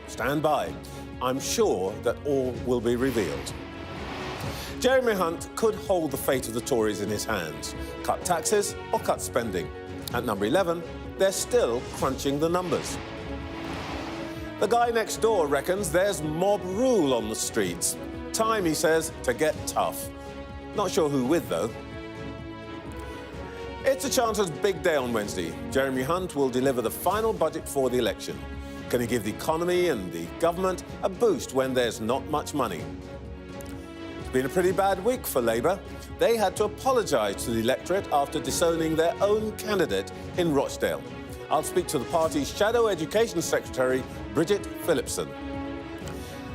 Stand by. I'm sure that all will be revealed. Jeremy Hunt could hold the fate of the Tories in his hands. Cut taxes or cut spending. At number 11, they're still crunching the numbers. The guy next door reckons there's mob rule on the streets. Time, he says, to get tough. Not sure who with, though. It's the Chancellor's big day on Wednesday. Jeremy Hunt will deliver the final budget for the election. Can he give the economy and the government a boost when there's not much money? It's been a pretty bad week for Labour. They had to apologise to the electorate after disowning their own candidate in Rochdale. I'll speak to the party's Shadow Education Secretary, Bridget Phillipson.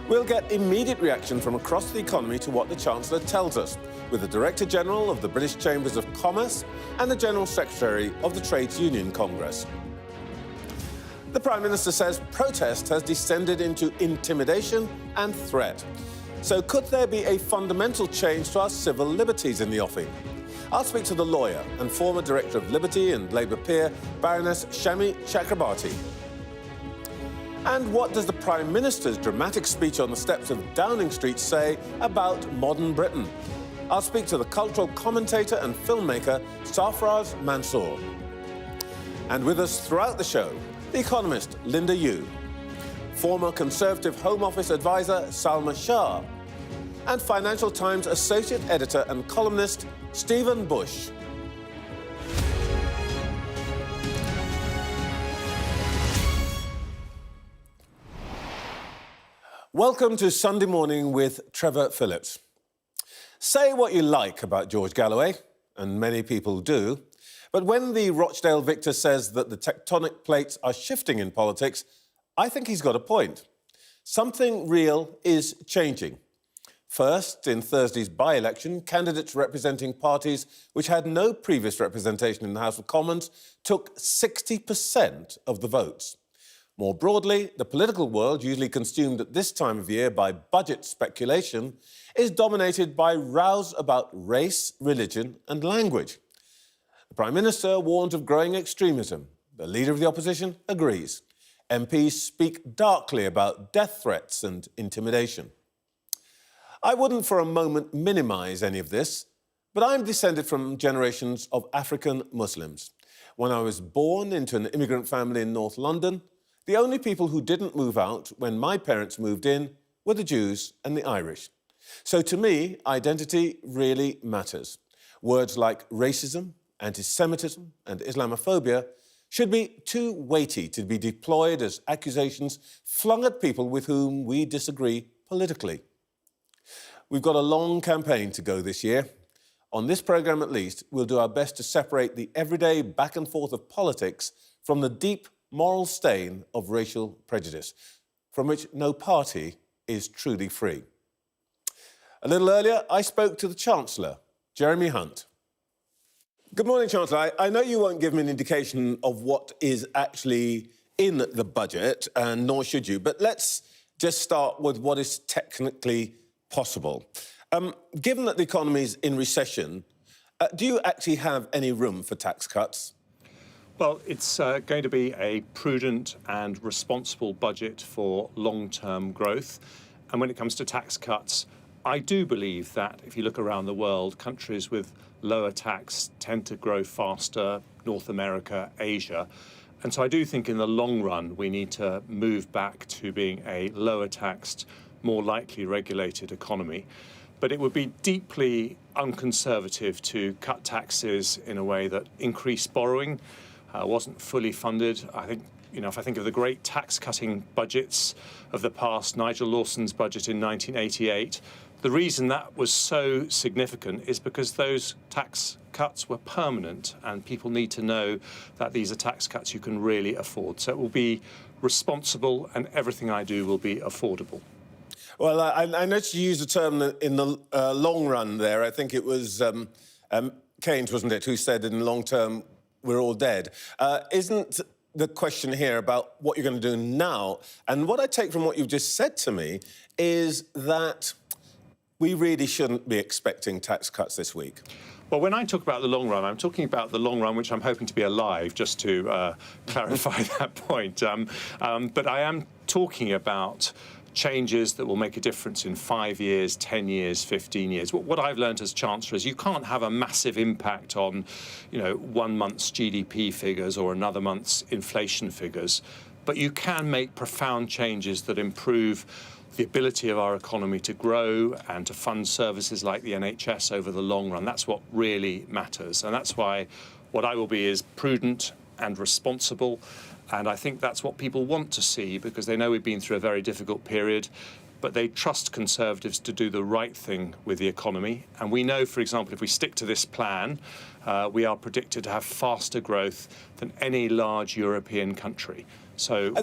We'll get immediate reaction from across the economy to what the Chancellor tells us, with the Director General of the British Chambers of Commerce and the General Secretary of the Trades Union Congress. The Prime Minister says protest has descended into intimidation and threat. So could there be a fundamental change to our civil liberties in the offing? I'll speak to the lawyer and former Director of Liberty and Labour peer, Baroness Shami Chakrabarti. And what does the Prime Minister's dramatic speech on the steps of Downing Street say about modern Britain? I'll speak to the cultural commentator and filmmaker, Sarfraz Manzoor. And with us throughout the show, the economist, Yueh, former Conservative Home Office advisor, Salma Shah, and Financial Times associate editor and columnist, Stephen Bush. Welcome to Sunday Morning with Trevor Phillips. Say what you like about George Galloway, and many people do, but when the Rochdale victor says that the tectonic plates are shifting in politics, I think he's got a point. Something real is changing. First, in Thursday's by-election, candidates representing parties which had no previous representation in the House of Commons took 60% of the votes. More broadly, the political world, usually consumed at this time of year by budget speculation, is dominated by rows about race, religion and language. The Prime Minister warned of growing extremism. The Leader of the Opposition agrees. MPs speak darkly about death threats and intimidation. I wouldn't for a moment minimise any of this, but I'm descended from generations of African Muslims. When I was born into an immigrant family in North London, the only people who didn't move out when my parents moved in were the Jews and the Irish. So to me, identity really matters. Words like racism, anti-Semitism and Islamophobia should be too weighty to be deployed as accusations flung at people with whom we disagree politically. We've got a long campaign to go this year. On this programme, at least, we'll do our best to separate the everyday back and forth of politics from the deep moral stain of racial prejudice, from which no party is truly free. A little earlier, I spoke to the Chancellor, Jeremy Hunt. Good morning, Chancellor. I know you won't give me an indication of what is actually in the budget, and nor should you, but let's just start with what is technically possible. Given that the economy is in recession, do you actually have any room for tax cuts? Well, it's going to be a prudent and responsible budget for long-term growth. And when it comes to tax cuts, I do believe that if you look around the world, countries with lower tax tend to grow faster, North America, Asia. And so I do think in the long run, we need to move back to being a lower taxed, more lightly regulated economy. But it would be deeply unconservative to cut taxes in a way that increased borrowing, wasn't fully funded. I think, if I think of the great tax-cutting budgets of the past, Nigel Lawson's budget in 1988, the reason that was so significant is because those tax cuts were permanent, and people need to know that these are tax cuts you can really afford. So it will be responsible, and everything I do will be affordable. Well, I noticed you used the term in the long run there. I think it was Keynes, wasn't it, who said in the long term, we're all dead. Isn't the question here about what you're going to do now? And what I take from what you've just said to me is that we really shouldn't be expecting tax cuts this week. Well, when I talk about the long run, I'm talking about the long run, which I'm hoping to be alive, just to clarify that point. But I am talking about changes that will make a difference in 5 years, 10 years, 15 years. What I've learned as Chancellor is you can't have a massive impact on, 1 month's GDP figures or another month's inflation figures, but you can make profound changes that improve the ability of our economy to grow and to fund services like the NHS over the long run. That's what really matters. And that's why what I will be is prudent and responsible. And I think that's what people want to see, because they know we've been through a very difficult period, but they trust Conservatives to do the right thing with the economy. And we know, for example, if we stick to this plan, we are predicted to have faster growth than any large European country. So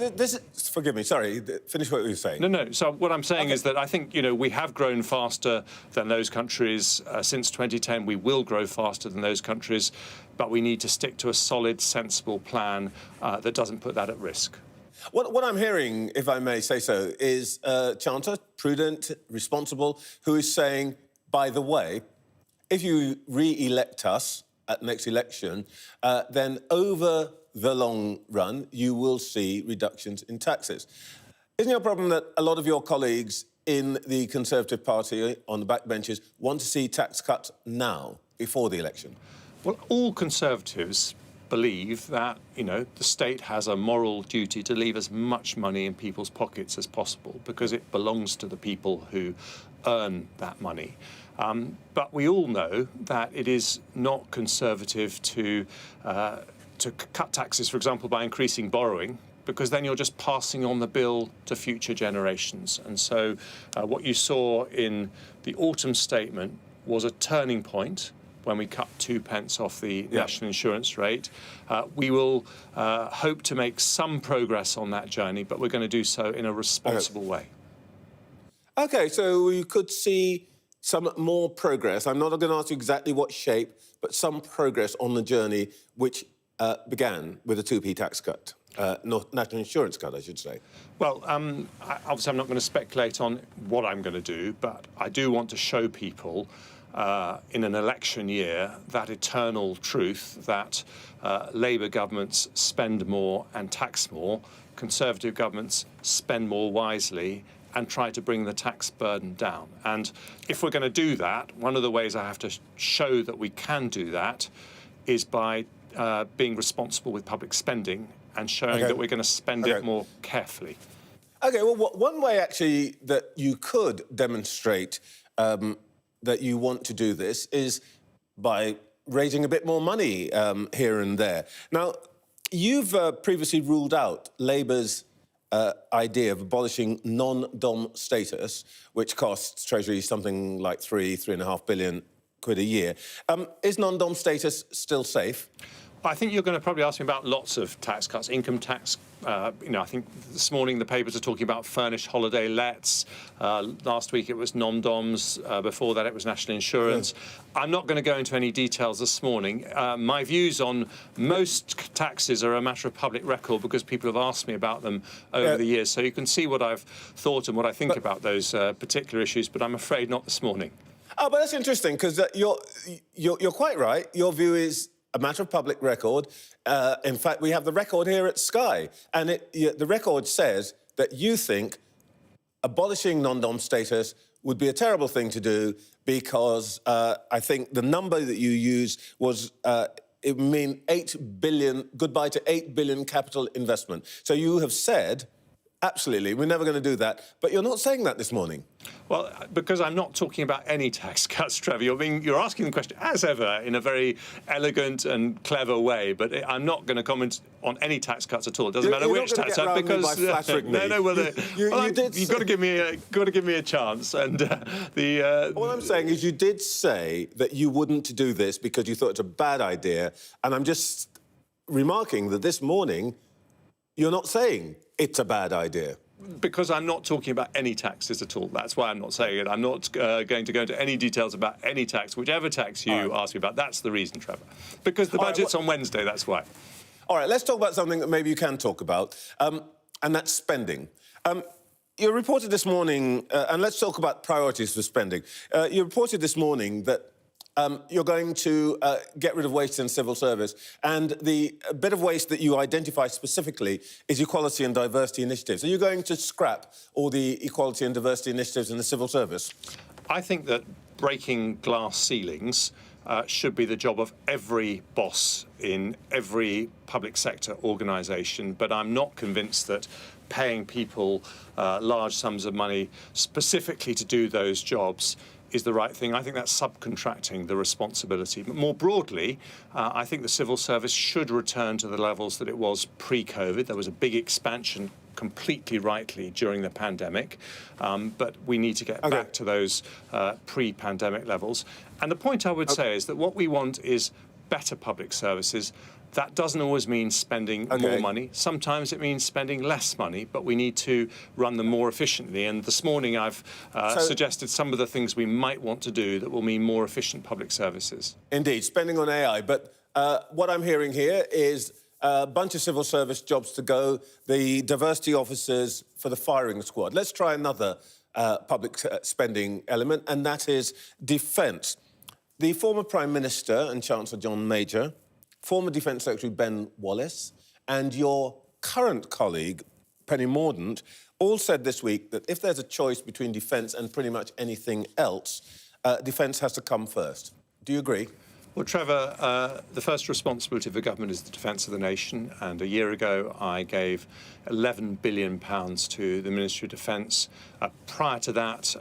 forgive me, sorry, finish what you were saying. No. So what I'm saying is that I think, we have grown faster than those countries since 2010. We will grow faster than those countries, but we need to stick to a solid, sensible plan that doesn't put that at risk. What I'm hearing, if I may say so, is Chancellor, prudent, responsible, who is saying, by the way, if you re-elect us at next election, then over the long run, you will see reductions in taxes. Isn't it a problem that a lot of your colleagues in the Conservative Party on the backbenches want to see tax cuts now, before the election? Well, all Conservatives believe that, the state has a moral duty to leave as much money in people's pockets as possible, because it belongs to the people who earn that money. But we all know that it is not Conservative to cut taxes, for example, by increasing borrowing, because then you're just passing on the bill to future generations. And so what you saw in the autumn statement was a turning point when we cut 2p off the national insurance rate. We will hope to make some progress on that journey, but we're going to do so in a responsible way. OK, so you could see some more progress. I'm not going to ask you exactly what shape, but some progress on the journey which began with a 2p tax cut, national insurance cut, I should say. Well, obviously I'm not going to speculate on what I'm going to do, but I do want to show people in an election year that eternal truth that Labour governments spend more and tax more, Conservative governments spend more wisely and try to bring the tax burden down. And if we're going to do that, one of the ways I have to show that we can do that is by being responsible with public spending and showing that we're going to spend it more carefully. OK, well, one way, actually, that you could demonstrate that you want to do this is by raising a bit more money here and there. Now, you've previously ruled out Labour's idea of abolishing non-dom status, which costs Treasury something like £3.5 billion quid a year. Is non-dom status still safe? I think you're going to probably ask me about lots of tax cuts, income tax. I think this morning the papers are talking about furnished holiday lets. Last week it was non-doms. Before that it was national insurance. I'm not going to go into any details this morning. My views on most taxes are a matter of public record because people have asked me about them over the years. So you can see what I've thought and what I think about those particular issues, but I'm afraid not this morning. Oh, but that's interesting because you're quite right. Your view is a matter of public record. In fact, we have the record here at Sky, and the record says that you think abolishing non-dom status would be a terrible thing to do because I think the number that you used was it would mean 8 billion, goodbye to 8 billion capital investment. So you have said, absolutely, we're never going to do that. But you're not saying that this morning. Well, because I'm not talking about any tax cuts, Trevor. You're asking the question, as ever, in a very elegant and clever way. But I'm not going to comment on any tax cuts at all. It doesn't matter which tax cut, because you've got to give me a chance. And what I'm saying is, you did say that you wouldn't do this because you thought it's a bad idea, and I'm just remarking that this morning you're not saying it's a bad idea. Because I'm not talking about any taxes at all. That's why I'm not saying it. I'm not going to go into any details about any tax, whichever tax you ask me about. That's the reason, Trevor. Because the budget's on Wednesday, that's why. All right, let's talk about something that maybe you can talk about, and that's spending. You reported this morning, and let's talk about priorities for spending. You reported this morning that you're going to get rid of waste in civil service. And the bit of waste that you identify specifically is equality and diversity initiatives. Are you going to scrap all the equality and diversity initiatives in the civil service? I think that breaking glass ceilings should be the job of every boss in every public sector organisation, but I'm not convinced that paying people large sums of money specifically to do those jobs is the right thing. I think that's subcontracting the responsibility. But more broadly, I think the civil service should return to the levels that it was pre-COVID. There was a big expansion, completely rightly, during the pandemic, but we need to get back to those pre-pandemic levels. And the point I would say is that what we want is better public services. That doesn't always mean spending more money. Sometimes it means spending less money, but we need to run them more efficiently. And this morning I've suggested some of the things we might want to do that will mean more efficient public services. Indeed, spending on AI. But what I'm hearing here is a bunch of civil service jobs to go, the diversity officers for the firing squad. Let's try another public spending element, and that is defence. The former Prime Minister and Chancellor John Major, former Defence Secretary Ben Wallace, and your current colleague, Penny Mordaunt, all said this week that if there's a choice between defence and pretty much anything else, defence has to come first. Do you agree? Well, Trevor, the first responsibility of a government is the defence of the nation, and a year ago I gave £11 billion to the Ministry of Defence. Prior to that,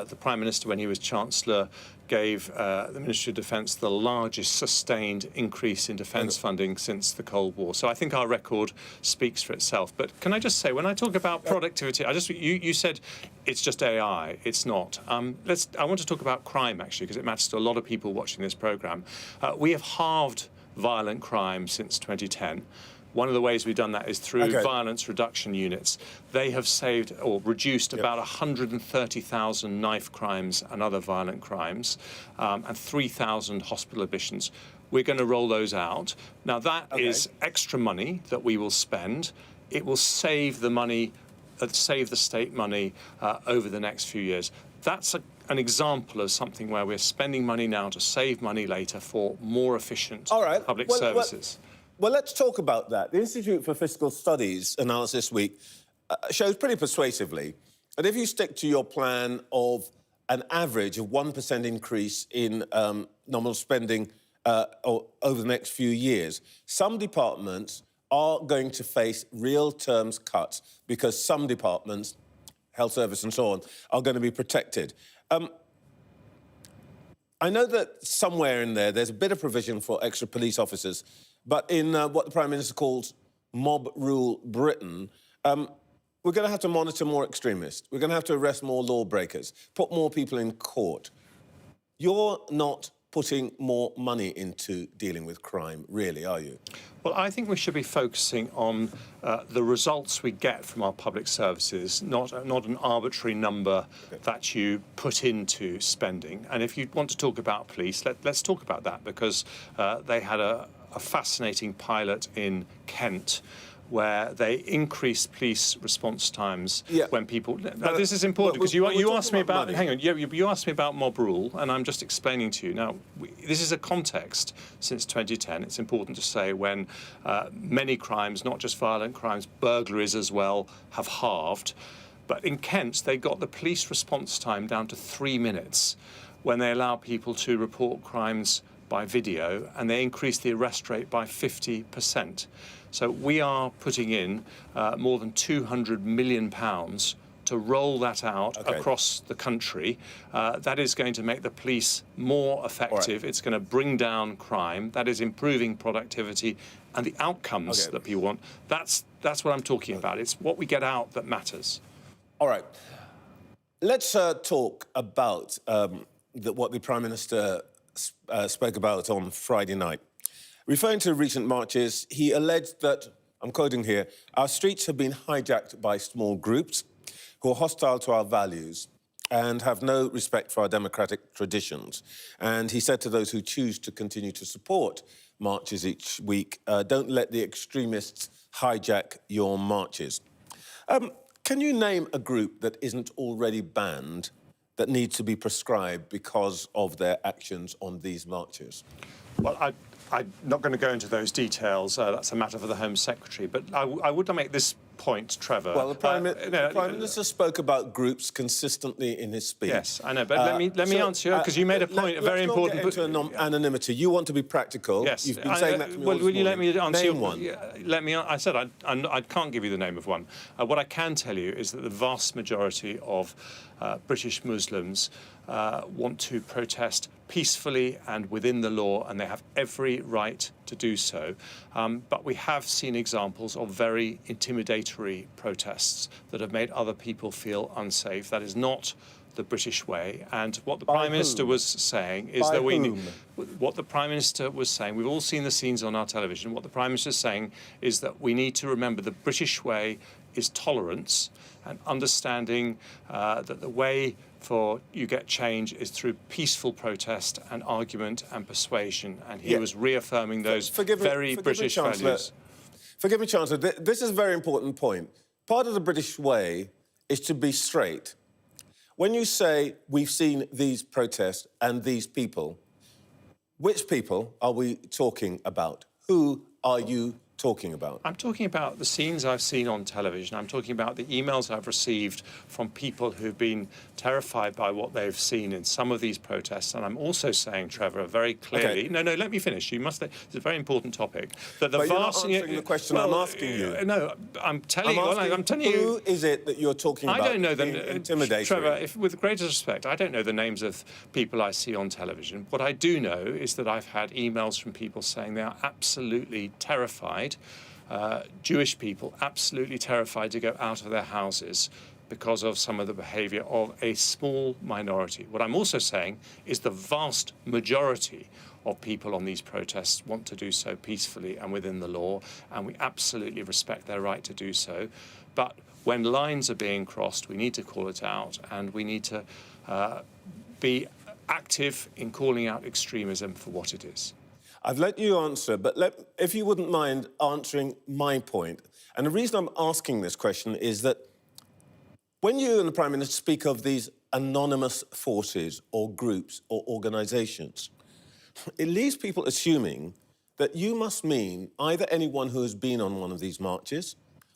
the Prime Minister, when he was Chancellor, gave the Ministry of Defence the largest sustained increase in defence funding since the Cold War. So I think our record speaks for itself. But can I just say, when I talk about productivity, you said it's just AI. It's not. I want to talk about crime, actually, because it matters to a lot of people watching this programme. We have halved violent crime since 2010. One of the ways we've done that is through violence reduction units. They have saved or reduced about 130,000 knife crimes and other violent crimes, and 3,000 hospital admissions. We're going to roll those out. Now, that is extra money that we will spend. It will save the money, save the state money over the next few years. That's an example of something where we're spending money now to save money later for more efficient public services. Well, let's talk about that. The Institute for Fiscal Studies analysis this week shows pretty persuasively that if you stick to your plan of an average of 1% increase in nominal spending over the next few years, some departments are going to face real terms cuts because some departments, health service and so on, are going to be protected. I know that somewhere in there's a bit of provision for extra police officers, but in what the Prime Minister calls mob rule Britain, we're going to have to monitor more extremists. We're going to have to arrest more lawbreakers, put more people in court. You're not putting more money into dealing with crime, really, are you? Well, I think we should be focusing on the results we get from our public services, not an arbitrary number that you put into spending. And if you want to talk about police, let's talk about that, because they had a fascinating pilot in Kent where they increased police response times when people... Now, this is important because you asked me about... Hang on, you asked me about mob rule, and I'm just explaining to you. Now, this is a context since 2010. It's important to say when many crimes, not just violent crimes, burglaries as well, have halved. But in Kent, they got the police response time down to 3 minutes when they allow people to report crimes by video, and they increased the arrest rate by 50%. So we are putting in more than £200 million to roll that out across the country. That is going to make the police more effective. It's going to bring down crime. That is improving productivity and the outcomes that people want. That's what I'm talking about. It's what we get out that matters. All right. Let's talk about what the Prime Minister spoke about on Friday night. Referring to recent marches, he alleged that, I'm quoting here, our streets have been hijacked by small groups who are hostile to our values and have no respect for our democratic traditions. And he said to those who choose to continue to support marches each week, don't let the extremists hijack your marches. Can you name a group that isn't already banned that need to be prescribed because of their actions on these marches? Well, I'm not going to go into those details. That's a matter for the Home Secretary. But I would make this point, Trevor. Well, the Prime Minister spoke about groups consistently in his speech. Yes, I know. But let me answer you, because you made a point, a very important... Let's not get into anonymity. You want to be practical. Yes. You've been saying that to me all this will you let me answer Name one. I said I can't give you the name of one. What I can tell you is that the vast majority of British Muslims want to protest peacefully and within the law, and they have every right to do so. But we have seen examples of very intimidatory protests that have made other people feel unsafe. That is not the British way. And what the Prime Minister was saying is that what the Prime Minister was saying, we've all seen the scenes on our television, what the Prime Minister is saying is that we need to remember the British way is tolerance and understanding that the way for you get change is through peaceful protest and argument and persuasion. And he was reaffirming those very British values. Forgive me, Chancellor, this is a very important point. Part of the British way is to be straight. When you say we've seen these protests and these people, which people are we talking about? Who are you talking about? I'm talking about the scenes I've seen on television. I'm talking about the emails I've received from people who've been terrified by what they've seen in some of these protests. And I'm also saying, Trevor, very clearly... No, let me finish. You must... It's a very important topic. That the but vast... You're not answering the question I'm asking you. No, I'm telling you... Who is it that you're talking about? I don't know intimidatory? Trevor, with the greatest respect, I don't know the names of people I see on television. What I do know is that I've had emails from people saying they are absolutely terrified, Jewish people absolutely terrified to go out of their houses because of some of the behaviour of a small minority. What I'm also saying is the vast majority of people on these protests want to do so peacefully and within the law, and we absolutely respect their right to do so. But when lines are being crossed, we need to call it out, and we need to be active in calling out extremism for what it is. I've let you answer, but if you wouldn't mind answering my point. And the reason I'm asking this question is that when you and the Prime Minister speak of these anonymous forces or groups or organisations, it leaves people assuming that you must mean either anyone who has been on one of these marches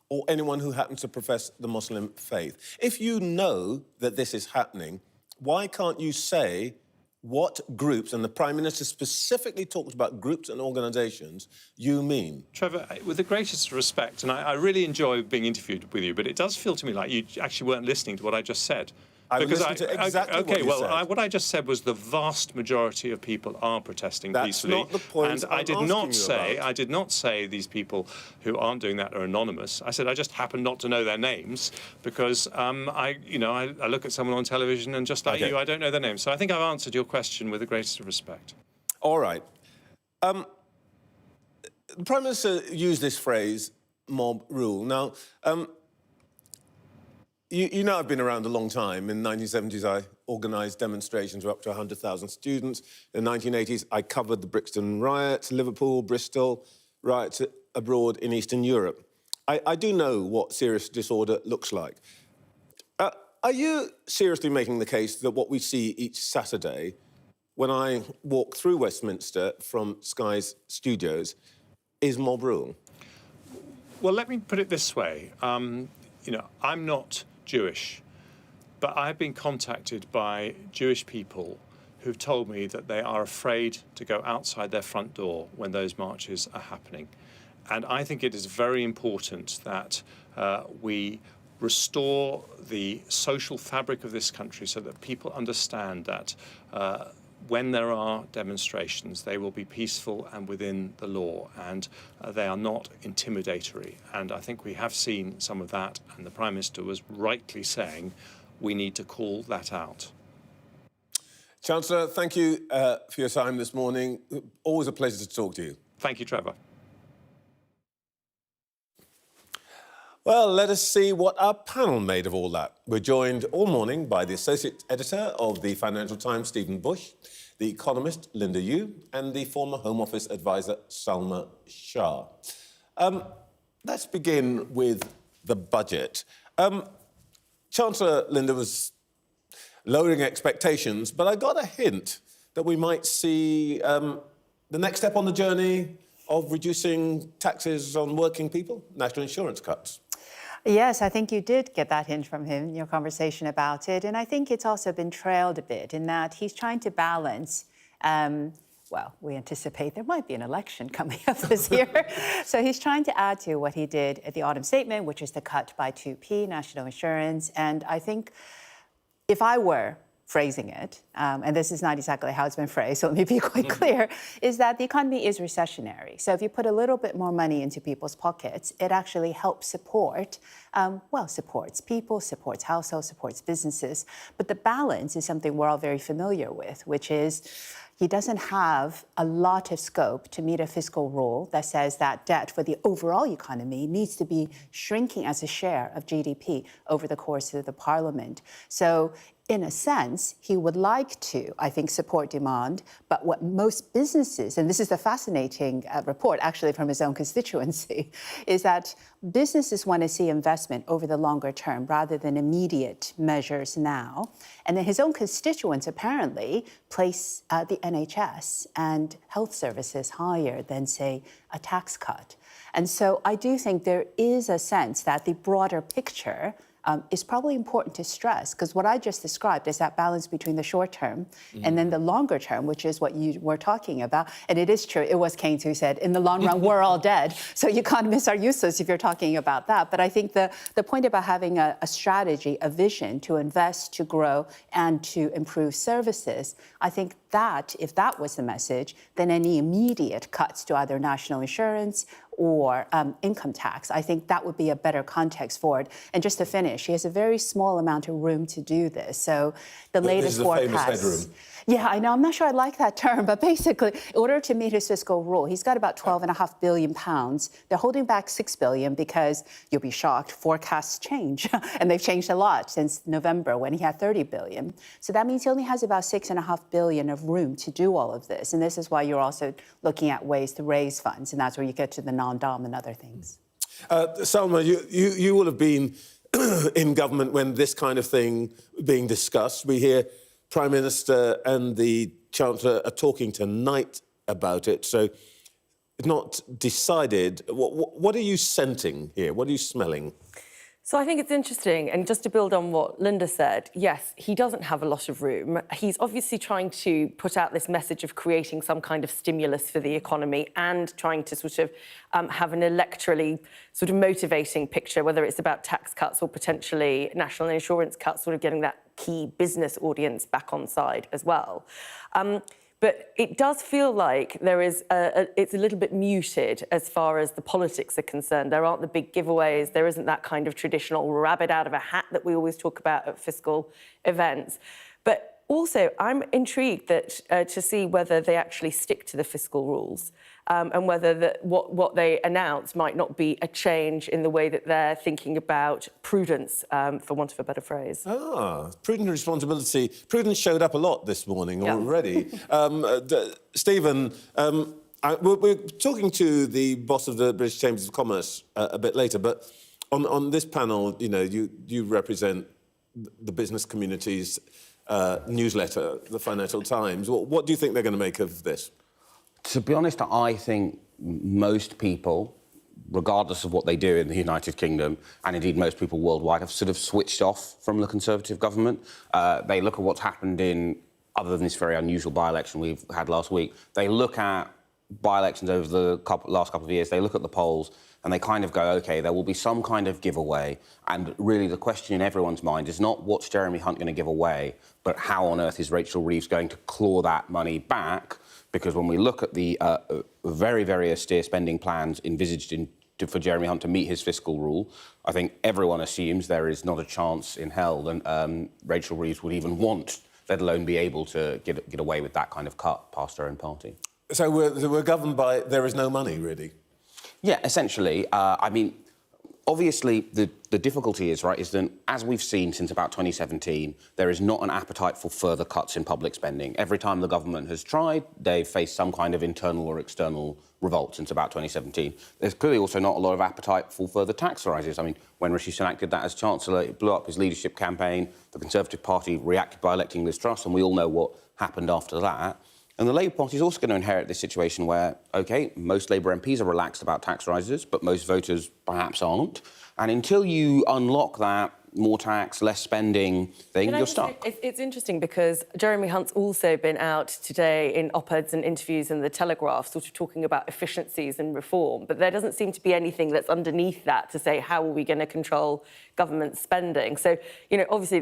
or anyone who happens to profess the Muslim faith. If you know that this is happening, why can't you say what groups, and the Prime Minister specifically talked about groups and organisations, you mean? Trevor, with the greatest respect, and I really enjoy being interviewed with you, but it does feel to me like you actually weren't listening to what I just said. I listened to exactly what you said. What I just said was the vast majority of people are protesting peacefully. That's not the point. And I did not say these people who aren't doing that are anonymous. I said I just happen not to know their names because I look at someone on television and just like you, I don't know their names. So I think I've answered your question with the greatest respect. All right. The Prime Minister used this phrase, mob rule. Now, you know I've been around a long time. In the 1970s, I organised demonstrations with up to 100,000 students. In the 1980s, I covered the Brixton riots, Liverpool, Bristol, riots abroad in Eastern Europe. I do know what serious disorder looks like. Are you seriously making the case that what we see each Saturday when I walk through Westminster from Sky's studios is mob rule? Well, let me put it this way. I'm not Jewish, but I've been contacted by Jewish people who've told me that they are afraid to go outside their front door when those marches are happening. And I think it is very important that we restore the social fabric of this country so that people understand that when there are demonstrations, they will be peaceful and within the law, and they are not intimidatory. And I think we have seen some of that, and the Prime Minister was rightly saying we need to call that out. Chancellor, thank you for your time this morning. Always a pleasure to talk to you. Thank you, Trevor. Well, let us see what our panel made of all that. We're joined all morning by the Associate Editor of the Financial Times, Stephen Bush, the Economist, Linda Yueh, and the former Home Office advisor, Salma Shah. Let's begin with the budget. Chancellor Linda was lowering expectations, but I got a hint that we might see the next step on the journey of reducing taxes on working people, national insurance cuts. Yes, I think you did get that hint from him in your conversation about it. And I think it's also been trailed a bit in that he's trying to balance, well, we anticipate there might be an election coming up this year. So he's trying to add to what he did at the autumn statement, which is the cut by 2p, national insurance. And I think if I were phrasing it, and this is not exactly how it's been phrased, so let me be quite clear, is that the economy is recessionary. So if you put a little bit more money into people's pockets, it actually helps support, supports people, supports households, supports businesses. But the balance is something we're all very familiar with, which is he doesn't have a lot of scope to meet a fiscal rule that says that debt for the overall economy needs to be shrinking as a share of GDP over the course of the parliament. So in a sense, he would like to, I think, support demand, but what most businesses, and this is a fascinating report actually from his own constituency, is that businesses want to see investment over the longer term rather than immediate measures now. And then his own constituents apparently place the NHS and health services higher than, say, a tax cut. And so I do think there is a sense that the broader picture is probably important to stress, because what I just described is that balance between the short term and then the longer term, which is what you were talking about. And it is true, it was Keynes who said, in the long run, we're all dead. So economists are useless if you're talking about that. But I think the point about having a strategy, a vision to invest, to grow, and to improve services, I think that, if that was the message, then any immediate cuts to either national insurance or income tax, I think that would be a better context for it. And just to finish, he has a very small amount of room to do this. So the latest forecast. This is the famous headroom. Yeah, I know. I'm not sure I like that term, but basically, in order to meet his fiscal rule, he's got about £12.5 billion. They're holding back £6 billion because, you'll be shocked, forecasts change. And they've changed a lot since November when he had £30 billion. So that means he only has about £6.5 billion of room to do all of this. And this is why you're also looking at ways to raise funds. And that's where you get to the non-dom and other things. Salma, you will have been in government when this kind of thing being discussed. We hear Prime Minister and the Chancellor are talking tonight about it, so it's not decided. What are you scenting here? What are you smelling? So I think it's interesting, and just to build on what Linda said, yes, he doesn't have a lot of room. He's obviously trying to put out this message of creating some kind of stimulus for the economy and trying to sort of have an electorally sort of motivating picture, whether it's about tax cuts or potentially national insurance cuts, sort of getting that key business audience back on side as well. But it does feel like there is it's a little bit muted as far as the politics are concerned. There aren't the big giveaways. There isn't that kind of traditional rabbit out of a hat that we always talk about at fiscal events. But also, I'm intrigued that to see whether they actually stick to the fiscal rules and whether what they announce might not be a change in the way that they're thinking about prudence, for want of a better phrase. Prudent responsibility. Prudence showed up a lot this morning already. Stephen, we're talking to the boss of the British Chambers of Commerce a bit later, but on this panel, you know, you represent the business community's newsletter, the Financial Times. What do you think they're going to make of this? To be honest, I think most people, regardless of what they do in the United Kingdom, and indeed most people worldwide, have sort of switched off from the Conservative government. They look at what's happened other than this very unusual by-election we've had last week, they look at by-elections over the last couple of years, they look at the polls, and they kind of go, OK, there will be some kind of giveaway. And really the question in everyone's mind is not what's Jeremy Hunt going to give away, but how on earth is Rachel Reeves going to claw that money back? Because when we look at the very, very austere spending plans envisaged for Jeremy Hunt to meet his fiscal rule, I think everyone assumes there is not a chance in hell that Rachel Reeves would even want, let alone be able to get away with that kind of cut past her own party. So we're governed by there is no money, really? Yeah, essentially. I mean, obviously, the difficulty is, right, is that as we've seen since about 2017, there is not an appetite for further cuts in public spending. Every time the government has tried, they've faced some kind of internal or external revolt since about 2017. There's clearly also not a lot of appetite for further tax rises. I mean, when Rishi Sunak did that as Chancellor, it blew up his leadership campaign. The Conservative Party reacted by electing Liz Truss, and we all know what happened after that. And the Labour Party is also going to inherit this situation where, OK, most Labour MPs are relaxed about tax rises, but most voters perhaps aren't. And until you unlock that more tax, less spending thing, you're stuck. It's interesting because Jeremy Hunt's also been out today in op-eds and interviews in The Telegraph, sort of talking about efficiencies and reform, but there doesn't seem to be anything that's underneath that to say how are we going to control government spending. So, you know, obviously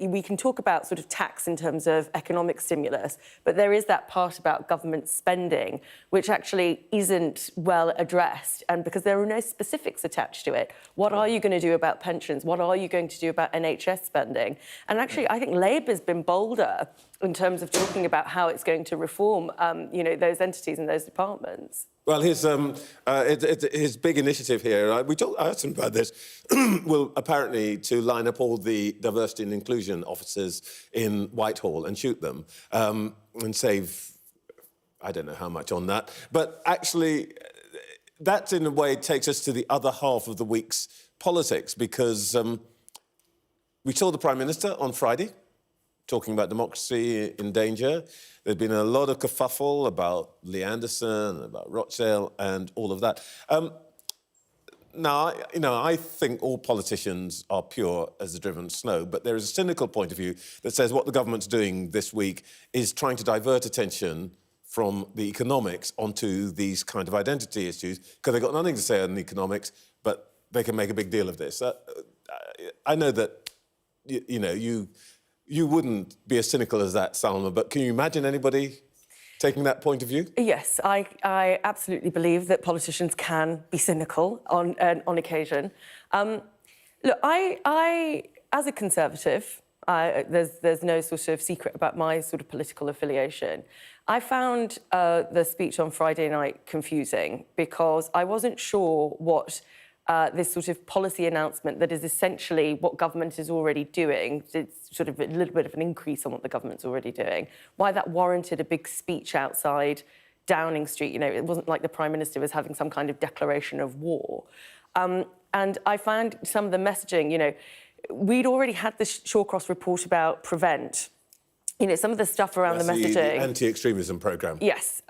we can talk about sort of tax in terms of economic stimulus, but there is that part about government spending which actually isn't well addressed, and because there are no specifics attached to it. What are you going to do about pensions? What are you going to do about NHS spending? And actually, I think Labour's been bolder in terms of talking about how it's going to reform, you know, those entities and those departments. Well, his big initiative here, I asked him about this, will apparently to line up all the diversity and inclusion officers in Whitehall and shoot them and save, I don't know how much on that. But actually, that in a way takes us to the other half of the week's politics, because we saw the Prime Minister on Friday talking about democracy in danger. There's been a lot of kerfuffle about Lee Anderson, about Rochdale and all of that. Now, you know, I think all politicians are pure as the driven snow, but there is a cynical point of view that says what the government's doing this week is trying to divert attention from the economics onto these kind of identity issues, because they've got nothing to say on economics, but they can make a big deal of this. I know that, you know, you wouldn't be as cynical as that, Salma, but can you imagine anybody taking that point of view? Yes, I absolutely believe that politicians can be cynical on occasion. Look, I as a Conservative, there's no sort of secret about my sort of political affiliation. I found the speech on Friday night confusing because I wasn't sure what this sort of policy announcement that is essentially what government is already doing, it's sort of a little bit of an increase on what the government's already doing, why that warranted a big speech outside Downing Street. You know, it wasn't like the Prime Minister was having some kind of declaration of war. And I found some of the messaging, you know, we'd already had the Shawcross report about Prevent. You know, some of the stuff around the messaging. The anti-extremism programme. Yes.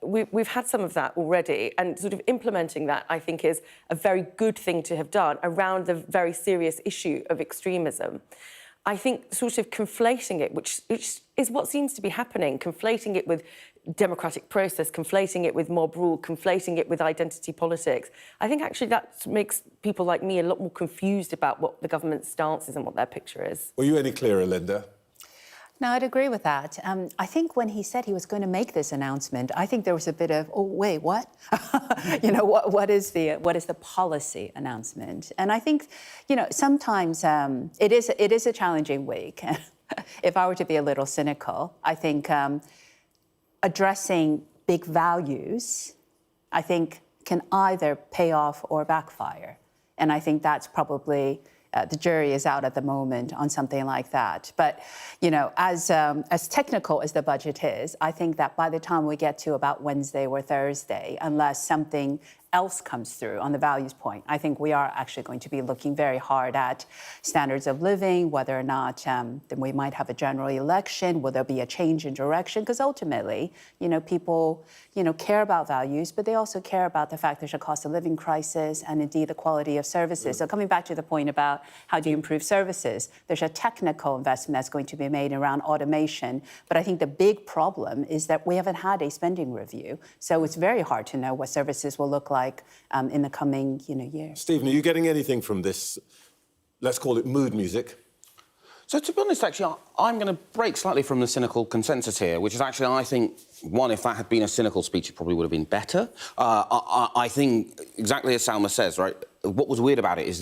We've had some of that already, and sort of implementing that, I think, is a very good thing to have done around the very serious issue of extremism. I think sort of conflating it, which is what seems to be happening, conflating it with democratic process, conflating it with mob rule, conflating it with identity politics, I think actually that makes people like me a lot more confused about what the government's stance is and what their picture is. Were you any clearer, Linda? No, I'd agree with that. I think when he said he was going to make this announcement, I think there was a bit of, oh, wait, what? You know, what is the policy announcement? And I think, you know, sometimes it is a challenging week. If I were to be a little cynical, I think addressing big values, I think, can either pay off or backfire. And I think that's probably... the jury is out at the moment on something like that. But, you know, as technical as the budget is, I think that by the time we get to about Wednesday or Thursday, unless something else comes through on the values point, I think we are actually going to be looking very hard at standards of living, whether or not then we might have a general election, will there be a change in direction? Because ultimately, you know, people, you know, care about values, but they also care about the fact there's a cost of living crisis and indeed the quality of services. So coming back to the point about how do you improve services, there's a technical investment that's going to be made around automation. But I think the big problem is that we haven't had a spending review. So it's very hard to know what services will look like in the coming, you know, year. Stephen, are you getting anything from this, let's call it mood music? So, to be honest, actually, I'm going to break slightly from the cynical consensus here, which is actually, I think, one, if that had been a cynical speech, it probably would have been better. I think, exactly as Salma says, right, what was weird about it is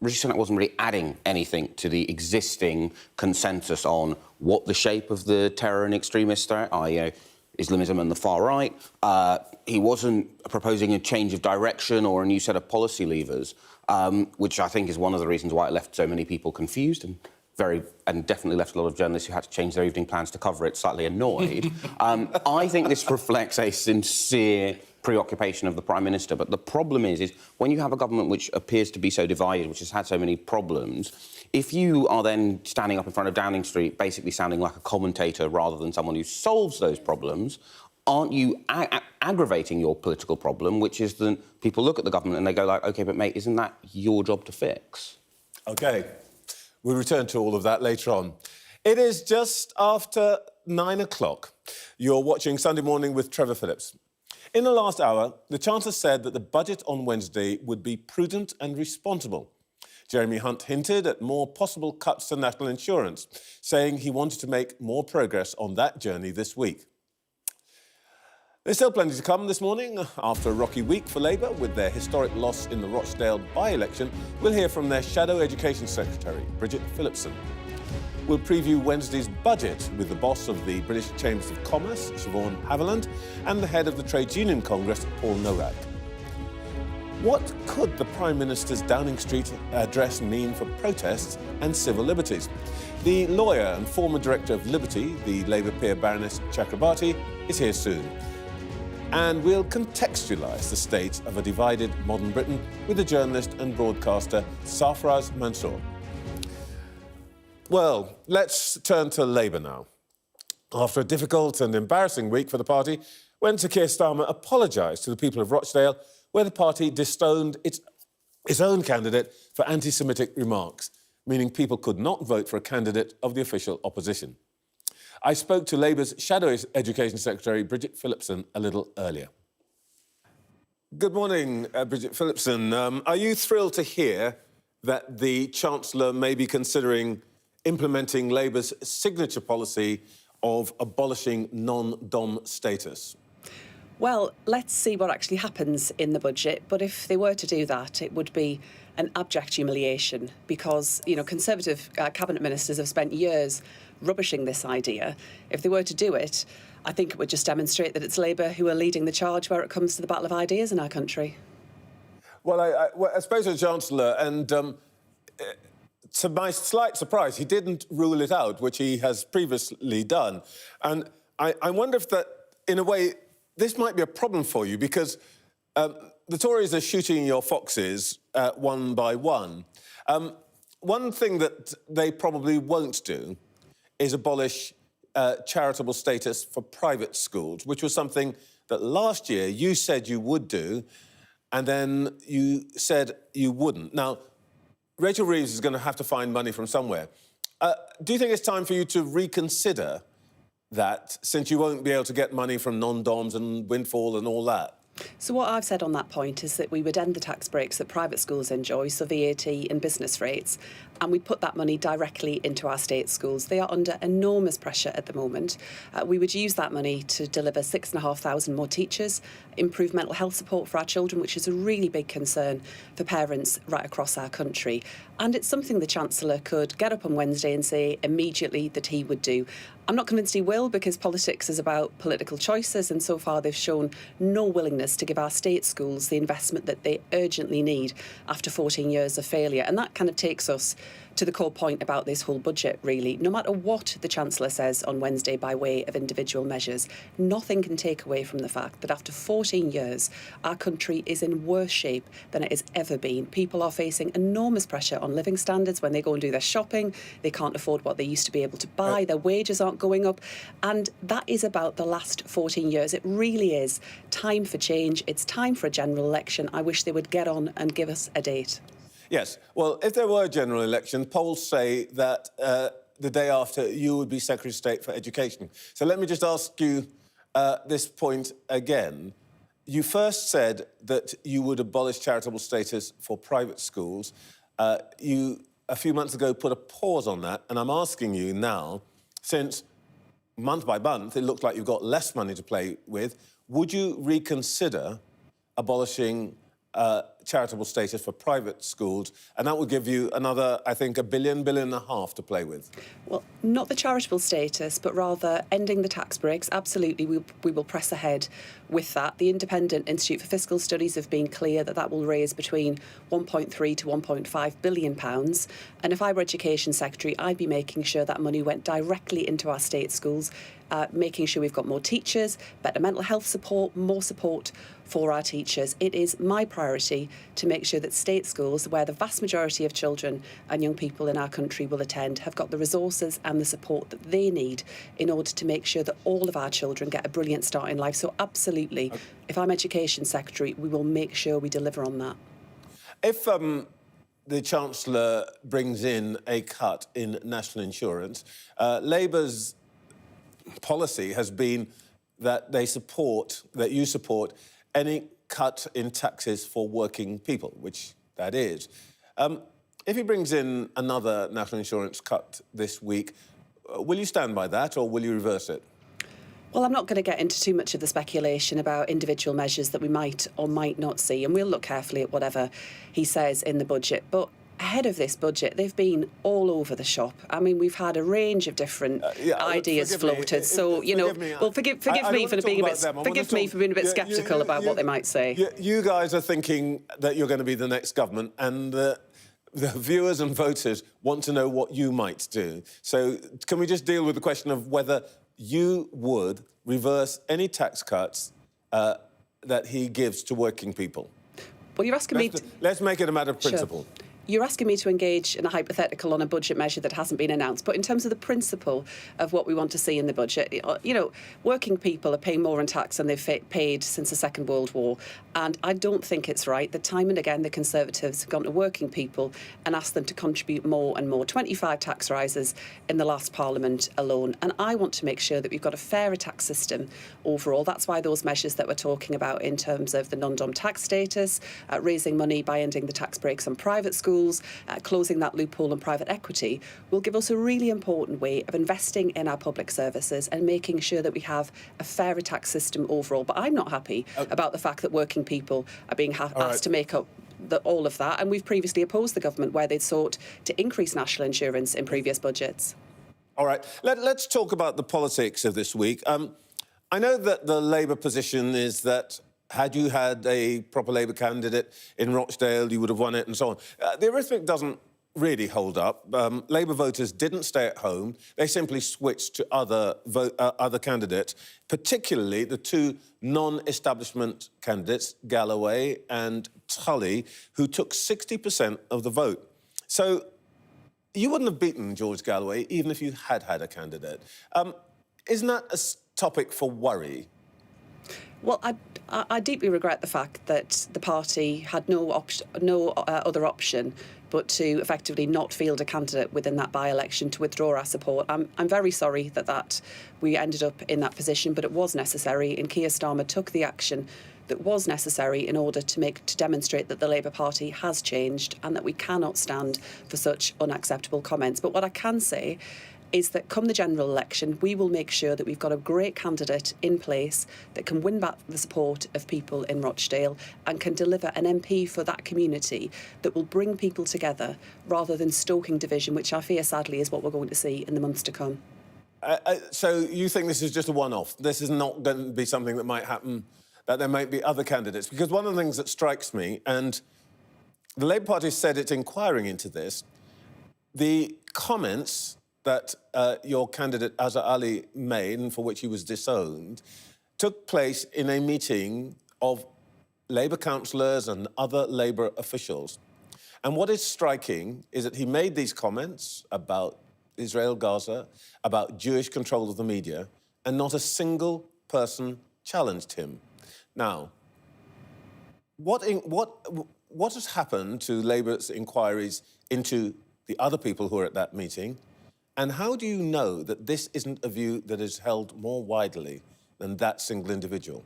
Rishi Sunak wasn't really adding anything to the existing consensus on what the shape of the terror and extremist threat are, you know, Islamism and the far right. He wasn't proposing a change of direction or a new set of policy levers. which I think is one of the reasons why it left so many people confused and definitely left a lot of journalists who had to change their evening plans to cover it slightly annoyed. I think this reflects a sincere preoccupation of the Prime Minister. But the problem is when you have a government which appears to be so divided, which has had so many problems, if you are then standing up in front of Downing Street basically sounding like a commentator rather than someone who solves those problems, aren't you aggravating your political problem, which is that people look at the government and they go like, OK, but mate, isn't that your job to fix? OK. We'll return to all of that later on. It is just after 9 o'clock. You're watching Sunday Morning with Trevor Phillips. In the last hour, the Chancellor said that the budget on Wednesday would be prudent and responsible. Jeremy Hunt hinted at more possible cuts to national insurance, saying he wanted to make more progress on that journey this week. There's still plenty to come this morning. After a rocky week for Labour, with their historic loss in the Rochdale by-election, we'll hear from their Shadow Education Secretary, Bridget Phillipson. We'll preview Wednesday's budget with the boss of the British Chambers of Commerce, Shevaun Haviland, and the head of the Trades Union Congress, Paul Nowak. What could the Prime Minister's Downing Street address mean for protests and civil liberties? The lawyer and former director of Liberty, the Labour peer Baroness Chakrabarti, is here soon. And we'll contextualise the state of a divided modern Britain with the journalist and broadcaster Sarfraz Manzoor. Well, let's turn to Labour now. After a difficult and embarrassing week for the party, when Sir Keir Starmer apologised to the people of Rochdale, where the party disowned its own candidate for anti-Semitic remarks, meaning people could not vote for a candidate of the official opposition. I spoke to Labour's Shadow Education Secretary, Bridget Phillipson, a little earlier. Good morning, Bridget Phillipson. Are you thrilled to hear that the Chancellor may be considering implementing Labour's signature policy of abolishing non-dom status? Well, let's see what actually happens in the budget. But if they were to do that, it would be an abject humiliation because, Conservative cabinet ministers have spent years rubbishing this idea. If they were to do it, I think it would just demonstrate that it's Labour who are leading the charge where it comes to the battle of ideas in our country. Well, I spoke to the Chancellor and to my slight surprise, he didn't rule it out, which he has previously done. And I wonder if that, in a way, this might be a problem for you because the Tories are shooting your foxes one by one. One thing that they probably won't do is abolish charitable status for private schools, which was something that last year you said you would do, and then you said you wouldn't. Now, Rachel Reeves is going to have to find money from somewhere. Do you think it's time for you to reconsider that, since you won't be able to get money from non-doms and windfall and all that? So what I've said on that point is that we would end the tax breaks that private schools enjoy, so VAT and business rates, and we'd put that money directly into our state schools. They are under enormous pressure at the moment. We would use that money to deliver 6,500 more teachers, improve mental health support for our children, which is a really big concern for parents right across our country. And it's something the Chancellor could get up on Wednesday and say immediately that he would do. I'm not convinced he will, because politics is about political choices, and so far they've shown no willingness to give our state schools the investment that they urgently need after 14 years of failure. And that kind of takes us to the core point about this whole budget, really. No matter what the Chancellor says on Wednesday by way of individual measures, nothing can take away from the fact that after 14 years, our country is in worse shape than it has ever been. People are facing enormous pressure on living standards when they go and do their shopping. They can't afford what they used to be able to buy. Their wages aren't going up. And that is about the last 14 years. It really is time for change. It's time for a general election. I wish they would get on and give us a date. Yes. Well, if there were a general election, polls say that the day after you would be Secretary of State for Education. So let me just ask you this point again. You first said that you would abolish charitable status for private schools. You, a few months ago, put a pause on that, and I'm asking you now, since month by month it looks like you've got less money to play with, would you reconsider abolishing charitable status for private schools, and that would give you another, I think, $1 billion to play with. Well, not the charitable status, but rather ending the tax breaks. Absolutely, we will press ahead with that. The Independent Institute for Fiscal Studies have been clear that that will raise between £1.3 to £1.5 billion. And if I were Education Secretary, I'd be making sure that money went directly into our state schools, making sure we've got more teachers, better mental health support, more support for our teachers. It is my priority to make sure that state schools, where the vast majority of children and young people in our country will attend, have got the resources and the support that they need in order to make sure that all of our children get a brilliant start in life. So absolutely, if I'm Education Secretary, we will make sure we deliver on that. If the Chancellor brings in a cut in national insurance, Labour's policy has been that you support any cut in taxes for working people, which that is. If he brings in another national insurance cut this week, will you stand by that or will you reverse it? Well, I'm not going to get into too much of the speculation about individual measures that we might or might not see, and we'll look carefully at whatever he says in the budget. But ahead of this budget, they've been all over the shop. I mean, we've had a range of different ideas floated. Forgive me for being a bit sceptical about what they might say. You guys are thinking that you're going to be the next government, and the viewers and voters want to know what you might do. So can we just deal with the question of whether you would reverse any tax cuts that he gives to working people? Well, you're asking me... Let's make it a matter of principle. Sure. You're asking me to engage in a hypothetical on a budget measure that hasn't been announced. But in terms of the principle of what we want to see in the budget, you know, working people are paying more in tax than they've paid since the Second World War. And I don't think it's right that time and again the Conservatives have gone to working people and asked them to contribute more and more. 25 tax rises in the last Parliament alone. And I want to make sure that we've got a fairer tax system overall. That's why those measures that we're talking about in terms of the non-dom tax status, raising money by ending the tax breaks on private schools, closing that loophole on private equity, will give us a really important way of investing in our public services and making sure that we have a fairer tax system overall. But I'm not happy about the fact that working people are being asked to make up all of that. And we've previously opposed the government where they'd sought to increase national insurance in previous budgets. All right, let's talk about the politics of this week. I know that the Labour position is that had you had a proper Labour candidate in Rochdale, you would have won it and so on. The arithmetic doesn't really hold up. Labour voters didn't stay at home. They simply switched to other candidates, particularly the two non-establishment candidates, Galloway and Tully, who took 60% of the vote. So you wouldn't have beaten George Galloway even if you had had a candidate. Isn't that a topic for worry? Well, I deeply regret the fact that the party had no other option but to effectively not field a candidate within that by-election to withdraw our support. I'm very sorry that we ended up in that position, but it was necessary, and Keir Starmer took the action that was necessary in order to demonstrate that the Labour Party has changed and that we cannot stand for such unacceptable comments. But what I can say is that come the general election, we will make sure that we've got a great candidate in place that can win back the support of people in Rochdale and can deliver an MP for that community that will bring people together rather than stoking division, which I fear, sadly, is what we're going to see in the months to come. So you think this is just a one-off? This is not going to be something that might happen, that there might be other candidates? Because one of the things that strikes me, and the Labour Party said it's inquiring into this, the comments that your candidate Azhar Ali made, and for which he was disowned, took place in a meeting of Labour councillors and other Labour officials. And what is striking is that he made these comments about Israel, Gaza, about Jewish control of the media, and not a single person challenged him. Now, what has happened to Labour's inquiries into the other people who are at that meeting? And how do you know that this isn't a view that is held more widely than that single individual?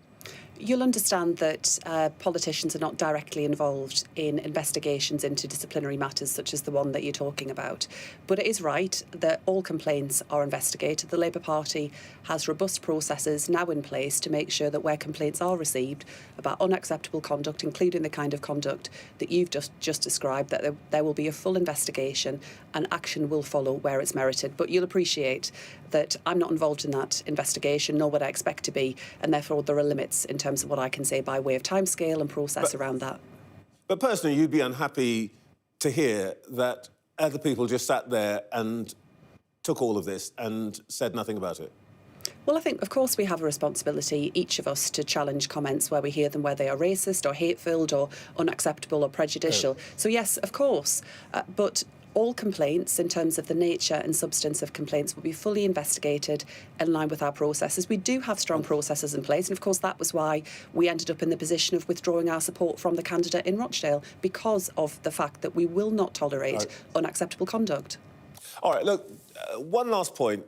You'll understand that politicians are not directly involved in investigations into disciplinary matters such as the one that you're talking about. But it is right that all complaints are investigated. The Labour Party has robust processes now in place to make sure that where complaints are received about unacceptable conduct, including the kind of conduct that you've just described, that there will be a full investigation and action will follow where it's merited. But you'll appreciate that I'm not involved in that investigation, nor would I expect to be, and therefore there are limits in terms of what I can say by way of timescale and process around that. But personally, you'd be unhappy to hear that other people just sat there and took all of this and said nothing about it? Well, I think, of course, we have a responsibility, each of us, to challenge comments where we hear them, where they are racist or hate-filled or unacceptable or prejudicial. So, yes, of course, but all complaints, in terms of the nature and substance of complaints, will be fully investigated in line with our processes. We do have strong processes in place, and of course that was why we ended up in the position of withdrawing our support from the candidate in Rochdale, because of the fact that we will not tolerate unacceptable conduct. All right, look, one last point.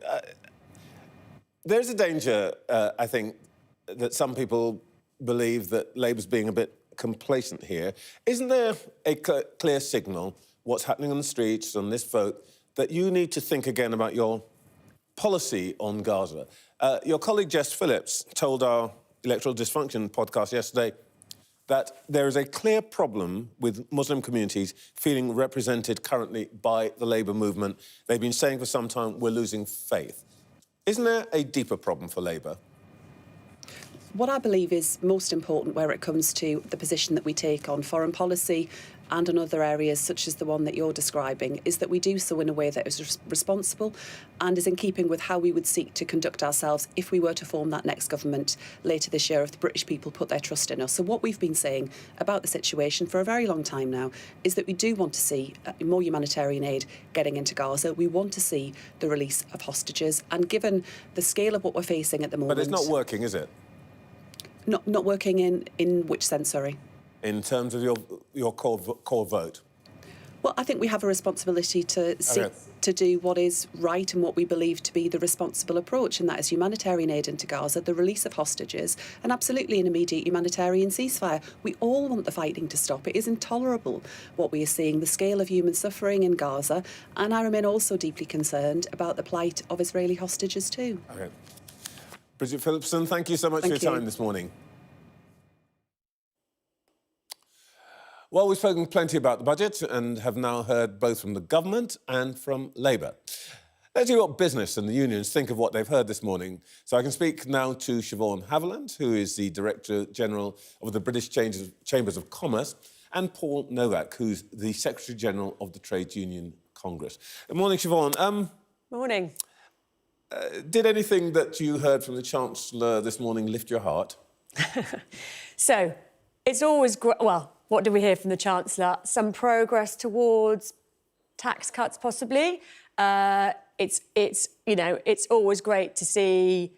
There's a danger, I think, that some people believe that Labour's being a bit complacent here. Isn't there a clear signal, what's happening on the streets, on this vote, that you need to think again about your policy on Gaza? Your colleague Jess Phillips told our Electoral Dysfunction podcast yesterday that there is a clear problem with Muslim communities feeling represented currently by the Labour movement. They've been saying for some time, we're losing faith. Isn't there a deeper problem for Labour? What I believe is most important where it comes to the position that we take on foreign policy and in other areas such as the one that you're describing is that we do so in a way that is responsible and is in keeping with how we would seek to conduct ourselves if we were to form that next government later this year, if the British people put their trust in us. So what we've been saying about the situation for a very long time now is that we do want to see more humanitarian aid getting into Gaza. We want to see the release of hostages, and given the scale of what we're facing at the moment... But it's not working, is it? Not working in which sense, sorry? In terms of your core vote? Well, I think we have a responsibility to seek to do what is right and what we believe to be the responsible approach, and that is humanitarian aid into Gaza, the release of hostages, and absolutely an immediate humanitarian ceasefire. We all want the fighting to stop. It is intolerable what we are seeing, the scale of human suffering in Gaza, and I remain also deeply concerned about the plight of Israeli hostages too. OK. Bridget Phillipson, thank you so much for your time this morning. Well, we've spoken plenty about the budget and have now heard both from the government and from Labour. Let's see what business and the unions think of what they've heard this morning. So I can speak now to Shevaun Haviland, who is the Director General of the British Chambers of Commerce, and Paul Nowak, who's the Secretary General of the Trade Union Congress. Good morning, Shevaun. Morning. Did anything that you heard from the Chancellor this morning lift your heart? So, it's always great. Well, what did we hear from the Chancellor? Some progress towards tax cuts, possibly. It's always great to see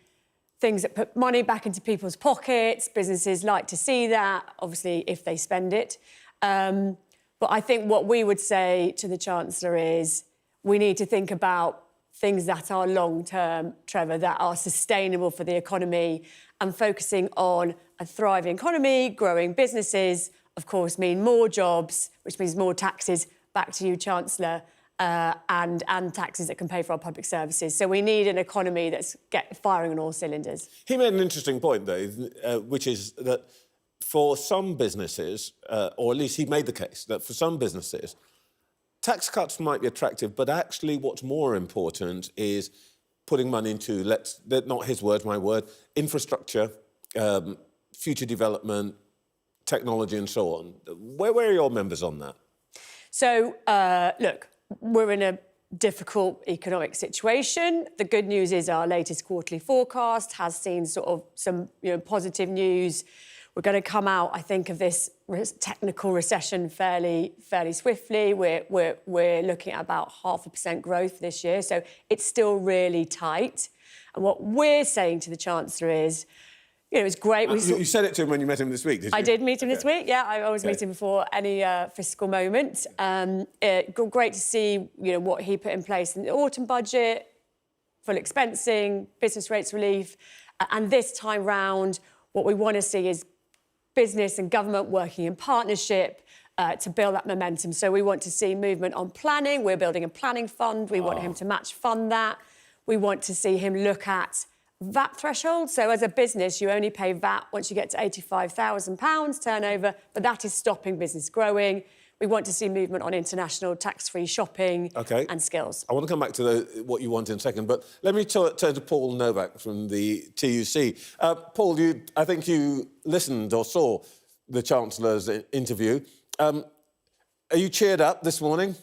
things that put money back into people's pockets. Businesses like to see that, obviously, if they spend it. But I think what we would say to the Chancellor is we need to think about things that are long-term, Trevor, that are sustainable for the economy, and focusing on a thriving economy, growing businesses, of course, mean more jobs, which means more taxes, back to you, Chancellor, and taxes that can pay for our public services. So we need an economy that's firing on all cylinders. He made an interesting point, though, which is that for some businesses, or at least he made the case, that for some businesses, tax cuts might be attractive, but actually what's more important is putting money into, not his words, my word, infrastructure, future development, technology and so on. Where are your members on that? So, look, we're in a difficult economic situation. The good news is our latest quarterly forecast has seen sort of some positive news. We're going to come out, I think, of this technical recession fairly swiftly. We're looking at about 0.5% growth this year, so it's still really tight. And what we're saying to the Chancellor is, it's great. You said it to him when you met him this week, did you? I did meet him this week, yeah. I always meet him before any fiscal moment. Great to see, what he put in place in the autumn budget, full expensing, business rates relief. And this time round, What we want to see is business and government working in partnership to build that momentum. So we want to see movement on planning. We're building a planning fund. We want him to match fund that. We want to see him look at VAT threshold. So as a business, you only pay VAT once you get to £85,000 turnover, but that is stopping business growing. We want to see movement on international tax-free shopping and skills. I want to come back to what you want in a second, but let me turn to Paul Nowak from the TUC. Paul, I think you listened or saw the Chancellor's interview. Are you cheered up this morning?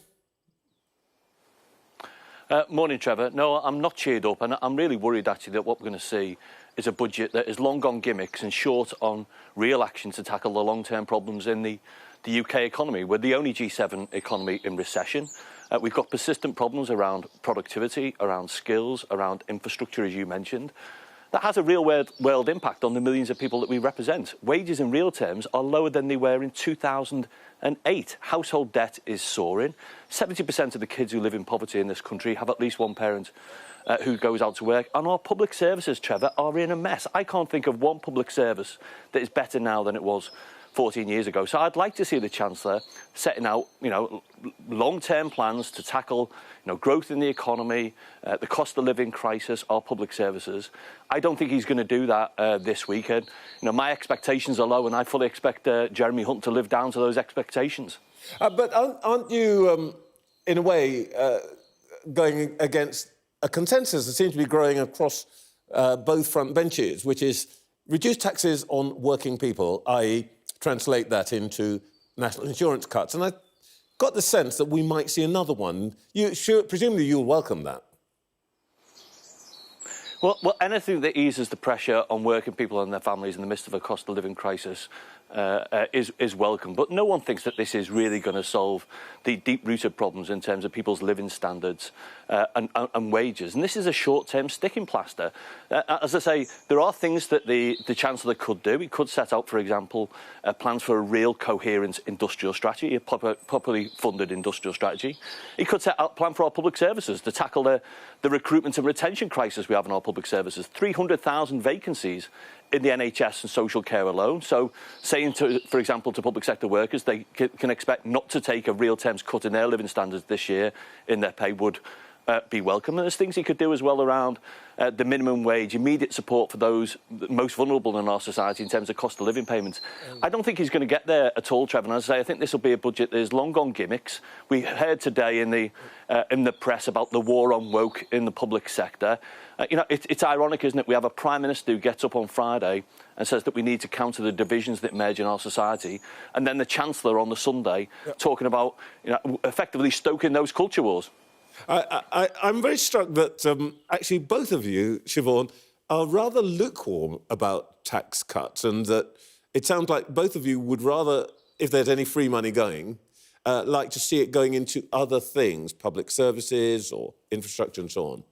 Morning, Trevor. No, I'm not cheered up, and I'm really worried, actually, that what we're going to see is a budget that is long on gimmicks and short on real action to tackle the long-term problems in the UK economy. We're the only G7 economy in recession. We've got persistent problems around productivity, around skills, around infrastructure, as you mentioned. That has a real-world impact on the millions of people that we represent. Wages in real terms are lower than they were in 2008. Household debt is soaring. 70% of the kids who live in poverty in this country have at least one parent who goes out to work. And our public services, Trevor, are in a mess. I can't think of one public service that is better now than it was 14 years ago. So I'd like to see the Chancellor setting out, long-term plans to tackle, growth in the economy, the cost of living crisis, our public services. I don't think he's going to do that this weekend. My expectations are low, and I fully expect Jeremy Hunt to live down to those expectations. But aren't you, in a way, going against a consensus that seems to be growing across both front benches, which is reduce taxes on working people, i.e., translate that into national insurance cuts? And I got the sense that we might see another one. Presumably you'll welcome that. Well, anything that eases the pressure on working people and their families in the midst of a cost of living crisis is welcome. But no one thinks that this is really going to solve the deep-rooted problems in terms of people's living standards and wages. And this is a short-term sticking plaster. As I say, there are things that the Chancellor could do. He could set out, for example, plans for a real coherent industrial strategy, a properly funded industrial strategy. He could set out a plan for our public services to tackle the recruitment and retention crisis we have in our public services. 300,000 vacancies in the NHS and social care alone. So saying, for example, to public sector workers they can expect not to take a real terms cut in their living standards this year in their pay would be welcome. And there's things he could do as well around the minimum wage, immediate support for those most vulnerable in our society in terms of cost of living payments. I don't think he's going to get there at all, Trevor. And as I say, I think this will be a budget that is long on gimmicks. We heard today in the press about the war on woke in the public sector. It's ironic, isn't it? We have a Prime Minister who gets up on Friday and says that we need to counter the divisions that emerge in our society, and then the Chancellor on the Sunday talking about effectively stoking those culture wars. I'm very struck that actually both of you, Shevaun, are rather lukewarm about tax cuts, and that it sounds like both of you would rather, if there's any free money going, like to see it going into other things, public services or infrastructure and so on.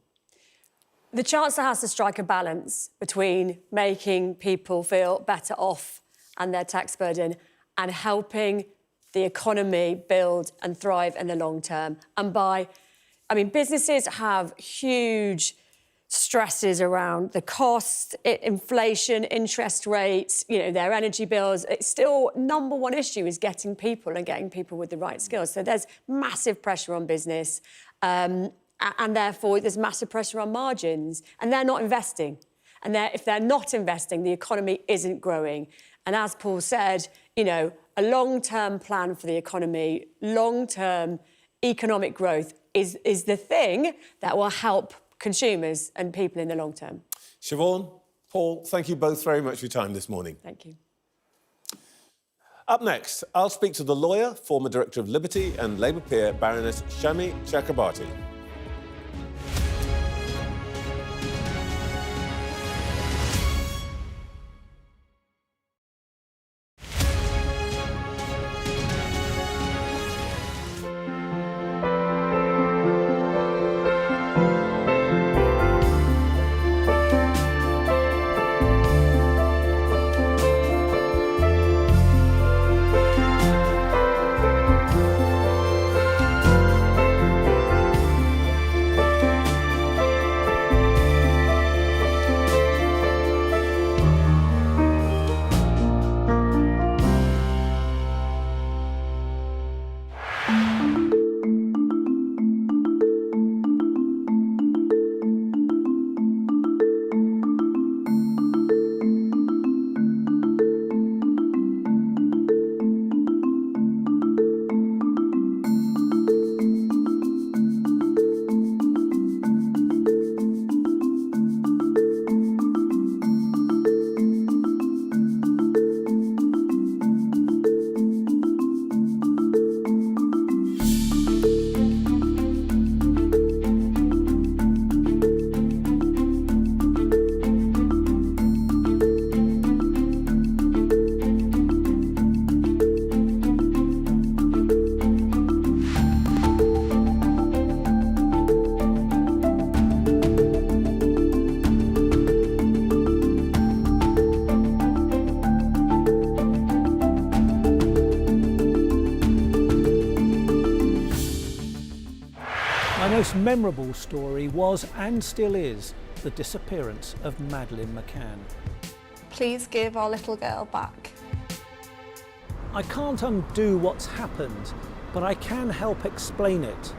The Chancellor has to strike a balance between making people feel better off and their tax burden and helping the economy build and thrive in the long term. And businesses have huge stresses around the cost, inflation, interest rates, their energy bills. It's still number one issue is getting people and getting people with the right skills. So there's massive pressure on business. And therefore, there's massive pressure on margins. And they're not investing. And if they're not investing, the economy isn't growing. And as Paul said, a long-term plan for the economy, long-term economic growth is the thing that will help consumers and people in the long term. Shevaun, Paul, thank you both very much for your time this morning. Thank you. Up next, I'll speak to the lawyer, former Director of Liberty and Labour peer, Baroness Shami Chakrabarti. memorable story was, and still is, the disappearance of Madeleine McCann. Please give our little girl back. I can't undo what's happened, but I can help explain it.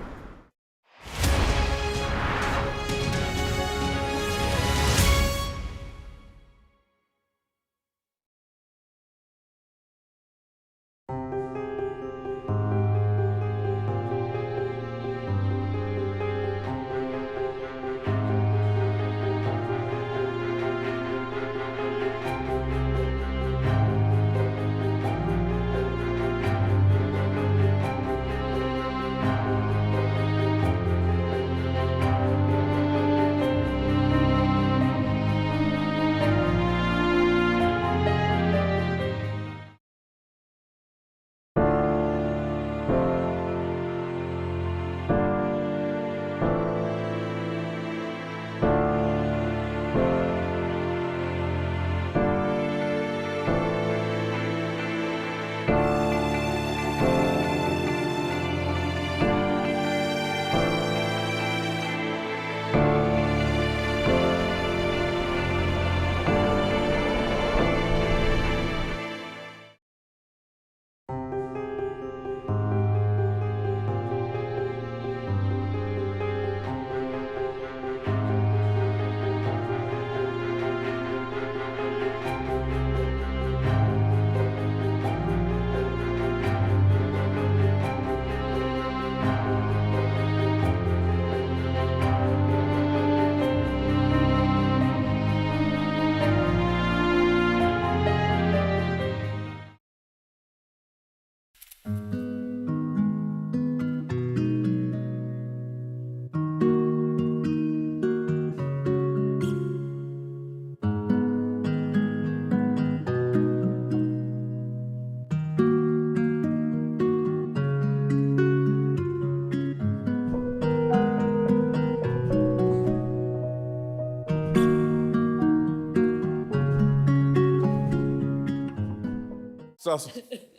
So,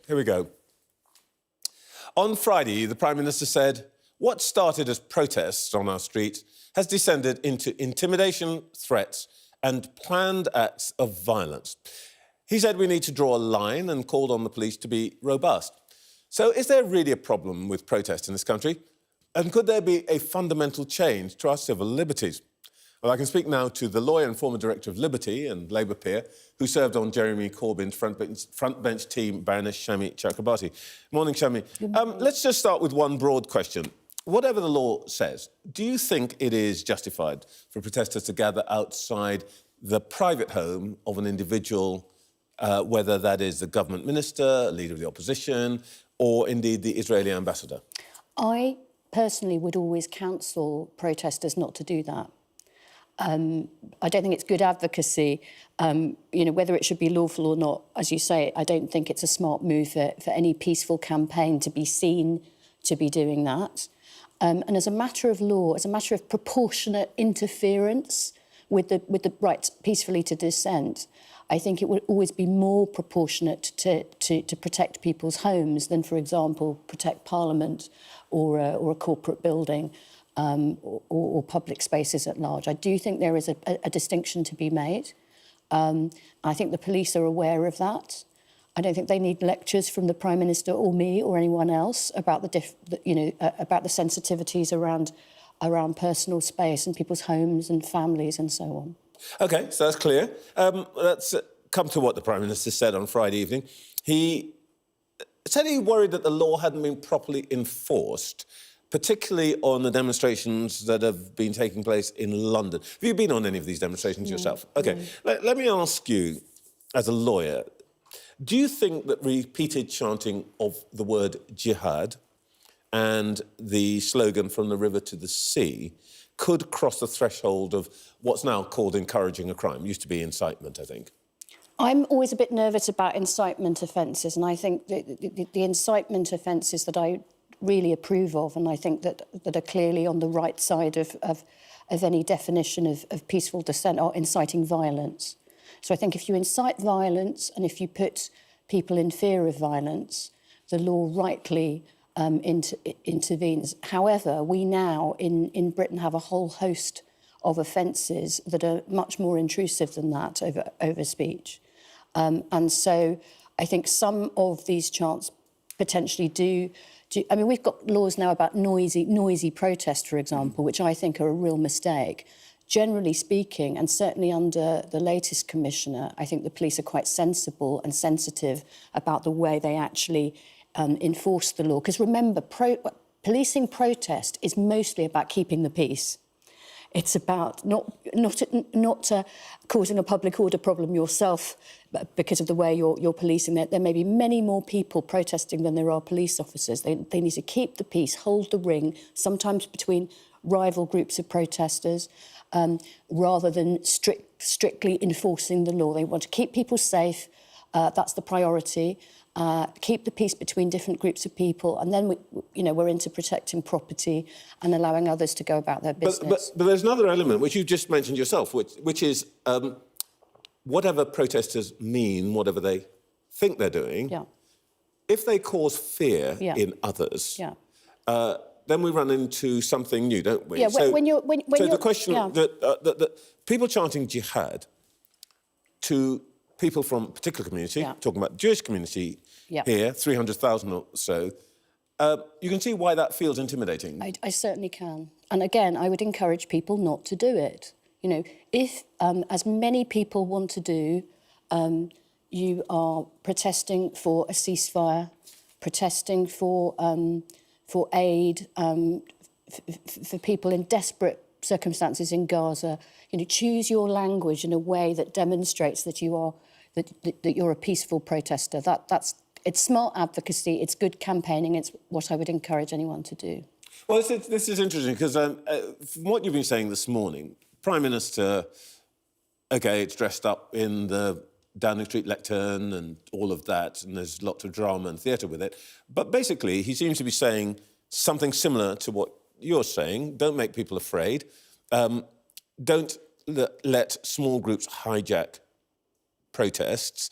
here we go. On Friday, the Prime Minister said, what started as protests on our streets has descended into intimidation, threats and planned acts of violence. He said we need to draw a line and called on the police to be robust. So is there really a problem with protest in this country? And could there be a fundamental change to our civil liberties? Well, I can speak now to the lawyer and former director of Liberty and Labour peer who served on Jeremy Corbyn's front bench team, Baroness Shami Chakrabarti. Morning, Shami. Let's just start with one broad question. Whatever the law says, do you think it is justified for protesters to gather outside the private home of an individual, whether that is the government minister, leader of the opposition, or indeed the Israeli ambassador? I personally would always counsel protesters not to do that. I don't think it's good advocacy. Whether it should be lawful or not, as you say, I don't think it's a smart move for any peaceful campaign to be seen to be doing that. And as a matter of law, as a matter of proportionate interference with the right peacefully to dissent, I think it would always be more proportionate to protect people's homes than, for example, protect Parliament or a corporate building. Or public spaces at large. I do think there is a distinction to be made. I think the police are aware of that. I don't think they need lectures from the Prime Minister or me or anyone else about about the sensitivities around personal space and people's homes and families and so on. OK, so that's clear. Let's come to what the Prime Minister said on Friday evening. He said he worried that the law hadn't been properly enforced, particularly on the demonstrations that have been taking place in London. Have you been on any of these demonstrations yourself? OK, let me ask you, as a lawyer, do you think that repeated chanting of the word jihad and the slogan from the river to the sea could cross the threshold of what's now called encouraging a crime? It used to be incitement, I think. I'm always a bit nervous about incitement offences, and I think the incitement offences that I really approve of, and I think that are clearly on the right side of any definition of peaceful dissent, are inciting violence. So I think if you incite violence and if you put people in fear of violence, the law rightly intervenes. However, we now in Britain have a whole host of offences that are much more intrusive than that over speech. And so I think some of these chants potentially do. I mean, we've got laws now about noisy protest, for example, which I think are a real mistake. Generally speaking, and certainly under the latest commissioner, I think the police are quite sensible and sensitive about the way they actually enforce the law. Because remember, policing protest is mostly about keeping the peace. It's about not causing a public order problem yourself because of the way you're policing. There may be many more people protesting than there are police officers. They need to keep the peace, hold the ring, sometimes between rival groups of protesters, rather than strictly enforcing the law. They want to keep people safe. That's the priority. Keep the peace between different groups of people, and then we're into protecting property and allowing others to go about their business. But there's another element which you just mentioned yourself, which is whatever protesters mean, whatever they think they're doing, if they cause fear in others, then we run into something new, don't we? Yeah. The question that people chanting jihad to people from a particular community, talking about the Jewish community here, 300,000 or so, you can see why that feels intimidating. I certainly can. And again, I would encourage people not to do it. You know, if, as many people want to do, you are protesting for a ceasefire, protesting for aid, for people in desperate circumstances in Gaza, choose your language in a way that demonstrates that you're a peaceful protester. It's smart advocacy, it's good campaigning, it's what I would encourage anyone to do. Well, this is interesting because from what you've been saying this morning, Prime Minister, OK, it's dressed up in the Downing Street lectern and all of that, and there's lots of drama and theatre with it. But basically, he seems to be saying something similar to what you're saying. Don't make people afraid. Don't let small groups hijack protests.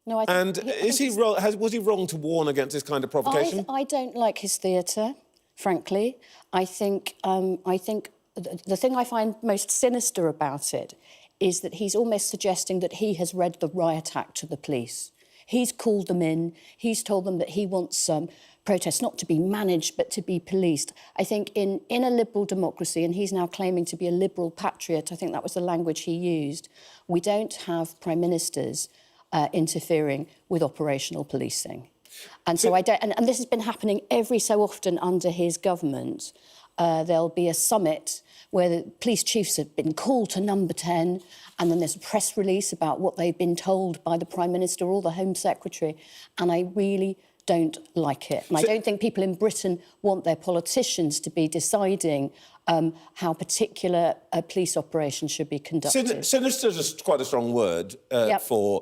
No, was he wrong to warn against this kind of provocation? I don't like his theatre, frankly. I think the thing I find most sinister about it is that he's almost suggesting that he has read the riot act to the police. He's called them in. He's told them that he wants protests not to be managed but to be policed. I think in a liberal democracy, and he's now claiming to be a liberal patriot, I think that was the language he used, we don't have prime ministers interfering with operational policing. And so I don't, and this has been happening every so often under his government. There'll be a summit where the police chiefs have been called to number 10, and then there's a press release about what they've been told by the Prime Minister or the Home Secretary, and I really don't like it. And I don't think people in Britain want their politicians to be deciding how particular police operations should be conducted. Sinister is quite a strong word for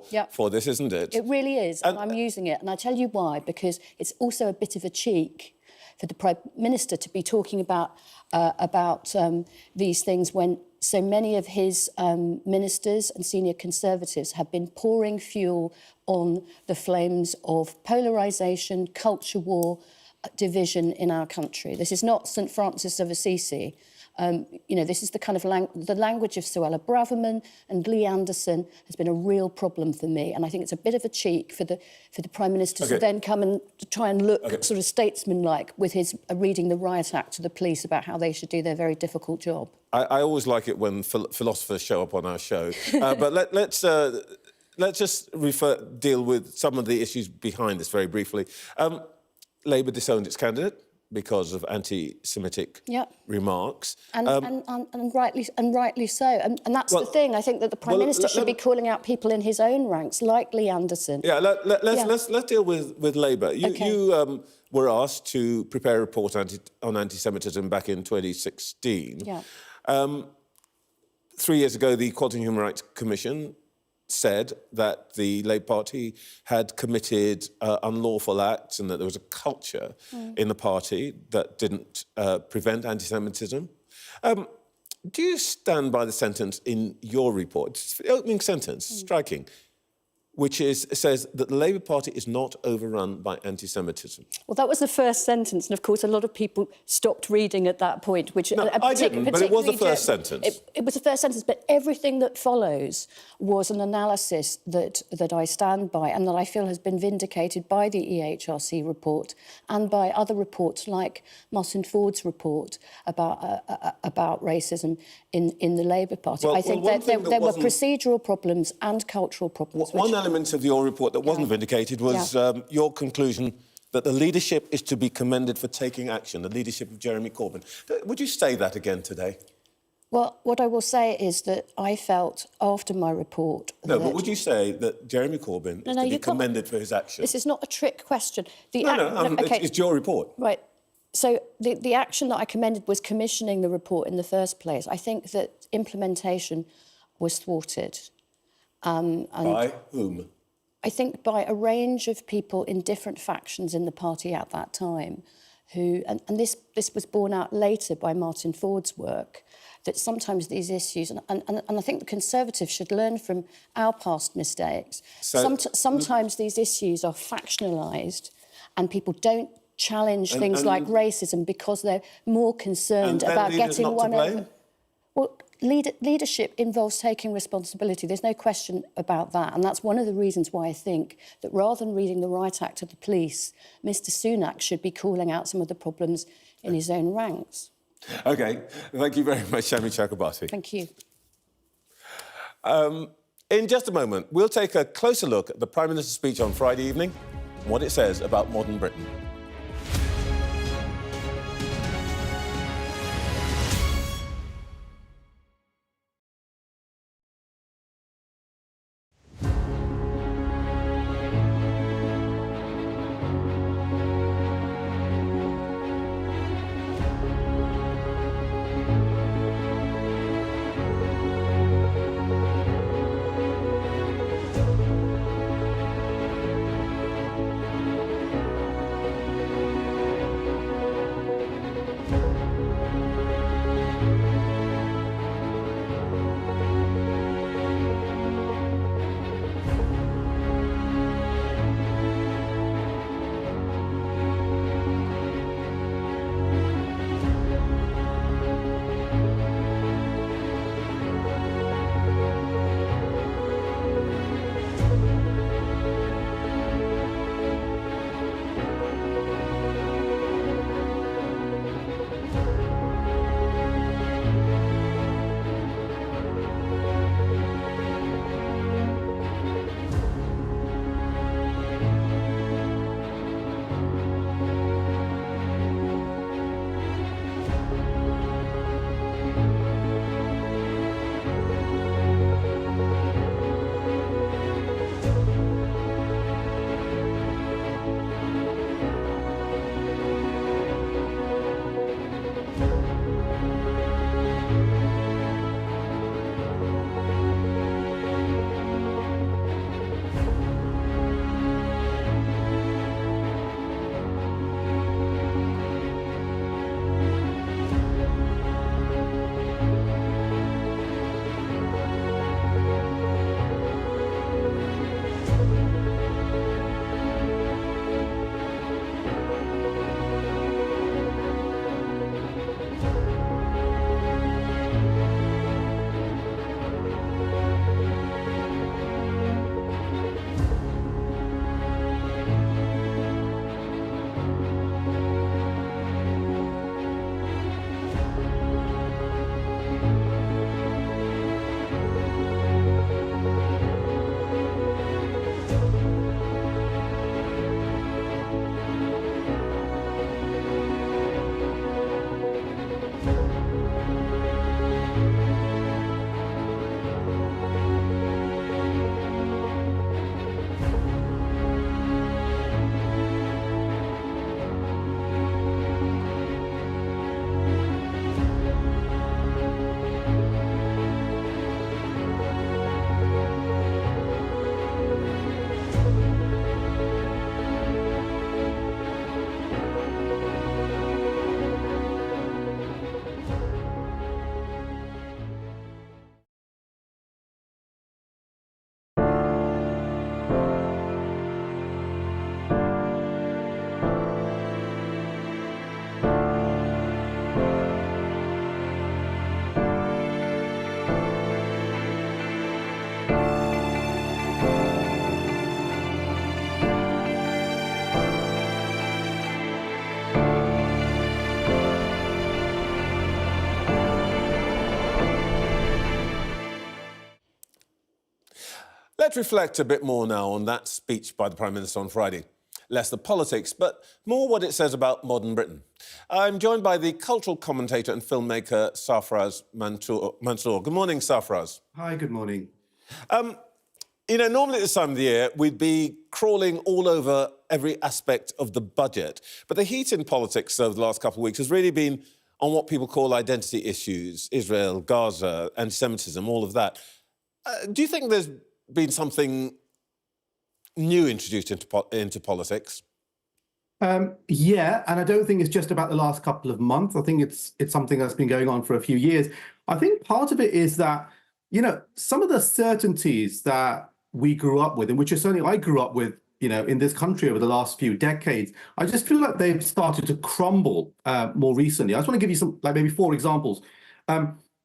this, isn't it? It really is, and I'm using it. And I tell you why, because it's also a bit of a cheek for the Prime Minister to be talking about these things when so many of his ministers and senior Conservatives have been pouring fuel on the flames of polarisation, culture war, division in our country. This is not St Francis of Assisi. This is the kind of the language of Suella Braverman and Lee Anderson has been a real problem for me, and I think it's a bit of a cheek for the Prime Minister to then come and try and look sort of statesman-like with his reading the riot act to the police about how they should do their very difficult job. I always like it when philosophers show up on our show, but let's just deal with some of the issues behind this very briefly. Labour disowned its candidate because of anti-Semitic remarks. And rightly so. And that's the thing. I think that the Prime Minister should be calling out people in his own ranks, like Lee Anderson. Yeah, let's deal with Labour. You were asked to prepare a report on anti-Semitism back in 2016. Yeah. 3 years ago, the Equality and Human Rights Commission said that the Labour Party had committed unlawful acts and that there was a culture in the party that didn't prevent anti-Semitism. Do you stand by the sentence in your report? It's the opening sentence, striking. which says that the Labour Party is not overrun by anti-Semitism. Well, that was the first sentence, and of course, a lot of people stopped reading at that point. Which No, I didn't, but it was the first sentence. It was the first sentence, but everything that follows was an analysis that I stand by and that I feel has been vindicated by the EHRC report and by other reports like Martin Ford's report about racism in the Labour Party. I think there were procedural problems and cultural problems. One element of your report that wasn't vindicated was your conclusion that the leadership is to be commended for taking action, the leadership of Jeremy Corbyn. Would you say that again today? Well, what I will say is that I felt after my report... No, but would you say that Jeremy Corbyn is to be commended for his action? This is not a trick question. It's your report. Right. So the action that I commended was commissioning the report in the first place. I think that implementation was thwarted. By whom? I think by a range of people in different factions in the party at that time, who, and this was borne out later by Martin Ford's work, that sometimes these issues, and I think the Conservatives should learn from our past mistakes. Sometimes these issues are factionalised and people don't challenge things like racism because they're more concerned about getting one over. Well, leadership involves taking responsibility. There's no question about that. And that's one of the reasons why I think that rather than reading the Right Act to the police, Mr Sunak should be calling out some of the problems in his own ranks. OK. Thank you very much, Shami Chakrabarti. Thank you. In just a moment, we'll take a closer look at the Prime Minister's speech on Friday evening and what it says about modern Britain. Let's reflect a bit more now on that speech by the Prime Minister on Friday. Less the politics, but more what it says about modern Britain. I'm joined by the cultural commentator and filmmaker Sarfraz Manzoor. Good morning, Sarfraz. Hi, good morning. You know, normally at this time of the year, we'd be crawling all over every aspect of the budget. But the heat in politics over the last couple of weeks has really been on what people call identity issues, Israel, Gaza, anti-Semitism, all of that. Do you think there's been something new introduced into politics? Yeah, and I don't think it's just about the last couple of months. I think it's something that's been going on for a few years. I think part of it is that, you know, some of the certainties that we grew up with, and which is certainly I grew up with, you know, in this country over the last few decades, I just feel like they've started to crumble more recently. I just want to give you some, like maybe 4 examples.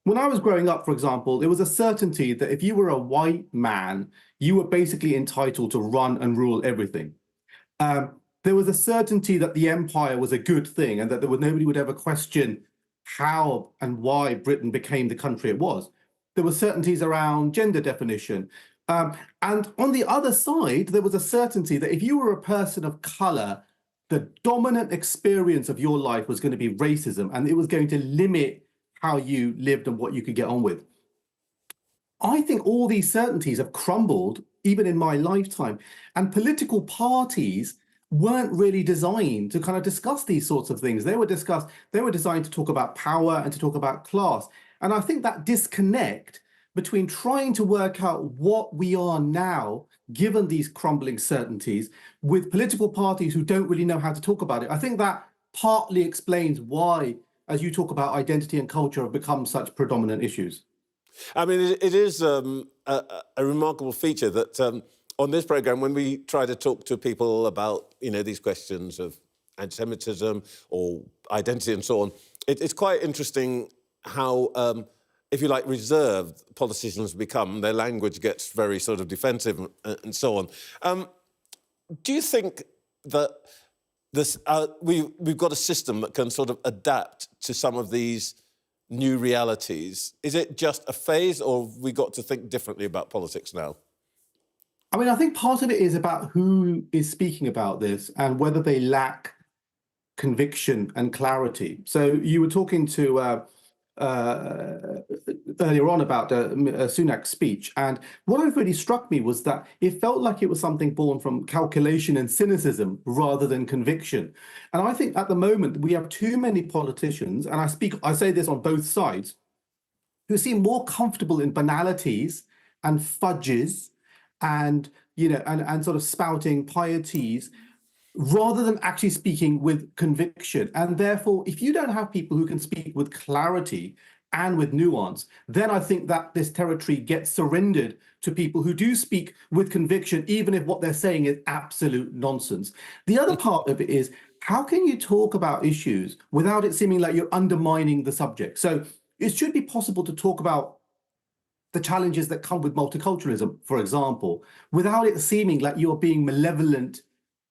When I was growing up, for example, there was a certainty that if you were a white man, you were basically entitled to run and rule everything. There was a certainty that the empire was a good thing and that nobody would ever question how and why Britain became the country it was. There were certainties around gender definition. And on the other side, there was a certainty that if you were a person of color, the dominant experience of your life was going to be racism, and it was going to limit how you lived and what you could get on with. I think all these certainties have crumbled, even in my lifetime, and political parties weren't really designed to kind of discuss these sorts of things. They were designed to talk about power and to talk about class. And I think that disconnect between trying to work out what we are now, given these crumbling certainties, with political parties who don't really know how to talk about it, I think that partly explains why, as you talk about, identity and culture have become such predominant issues. I mean, it is a remarkable feature that on this programme, when we try to talk to people about, you know, these questions of anti-Semitism or identity and so on, it's quite interesting how, if you like, reserved politicians become. Their language gets very sort of defensive and so on. Do you think that this we've got a system that can sort of adapt to some of these new realities? Is it just a phase, or have we got to think differently about politics now? I mean, I think part of it is about who is speaking about this and whether they lack conviction and clarity. So you were talking to earlier on about Sunak's speech, and what really struck me was that it felt like it was something born from calculation and cynicism rather than conviction. And I think at the moment we have too many politicians, and I say this on both sides, who seem more comfortable in banalities and fudges and, you know, and sort of spouting pieties, rather than actually speaking with conviction. And therefore, if you don't have people who can speak with clarity and with nuance, then I think that this territory gets surrendered to people who do speak with conviction, even if what they're saying is absolute nonsense. The other part of it is, how can you talk about issues without it seeming like you're undermining the subject? So it should be possible to talk about the challenges that come with multiculturalism, for example, without it seeming like you're being malevolent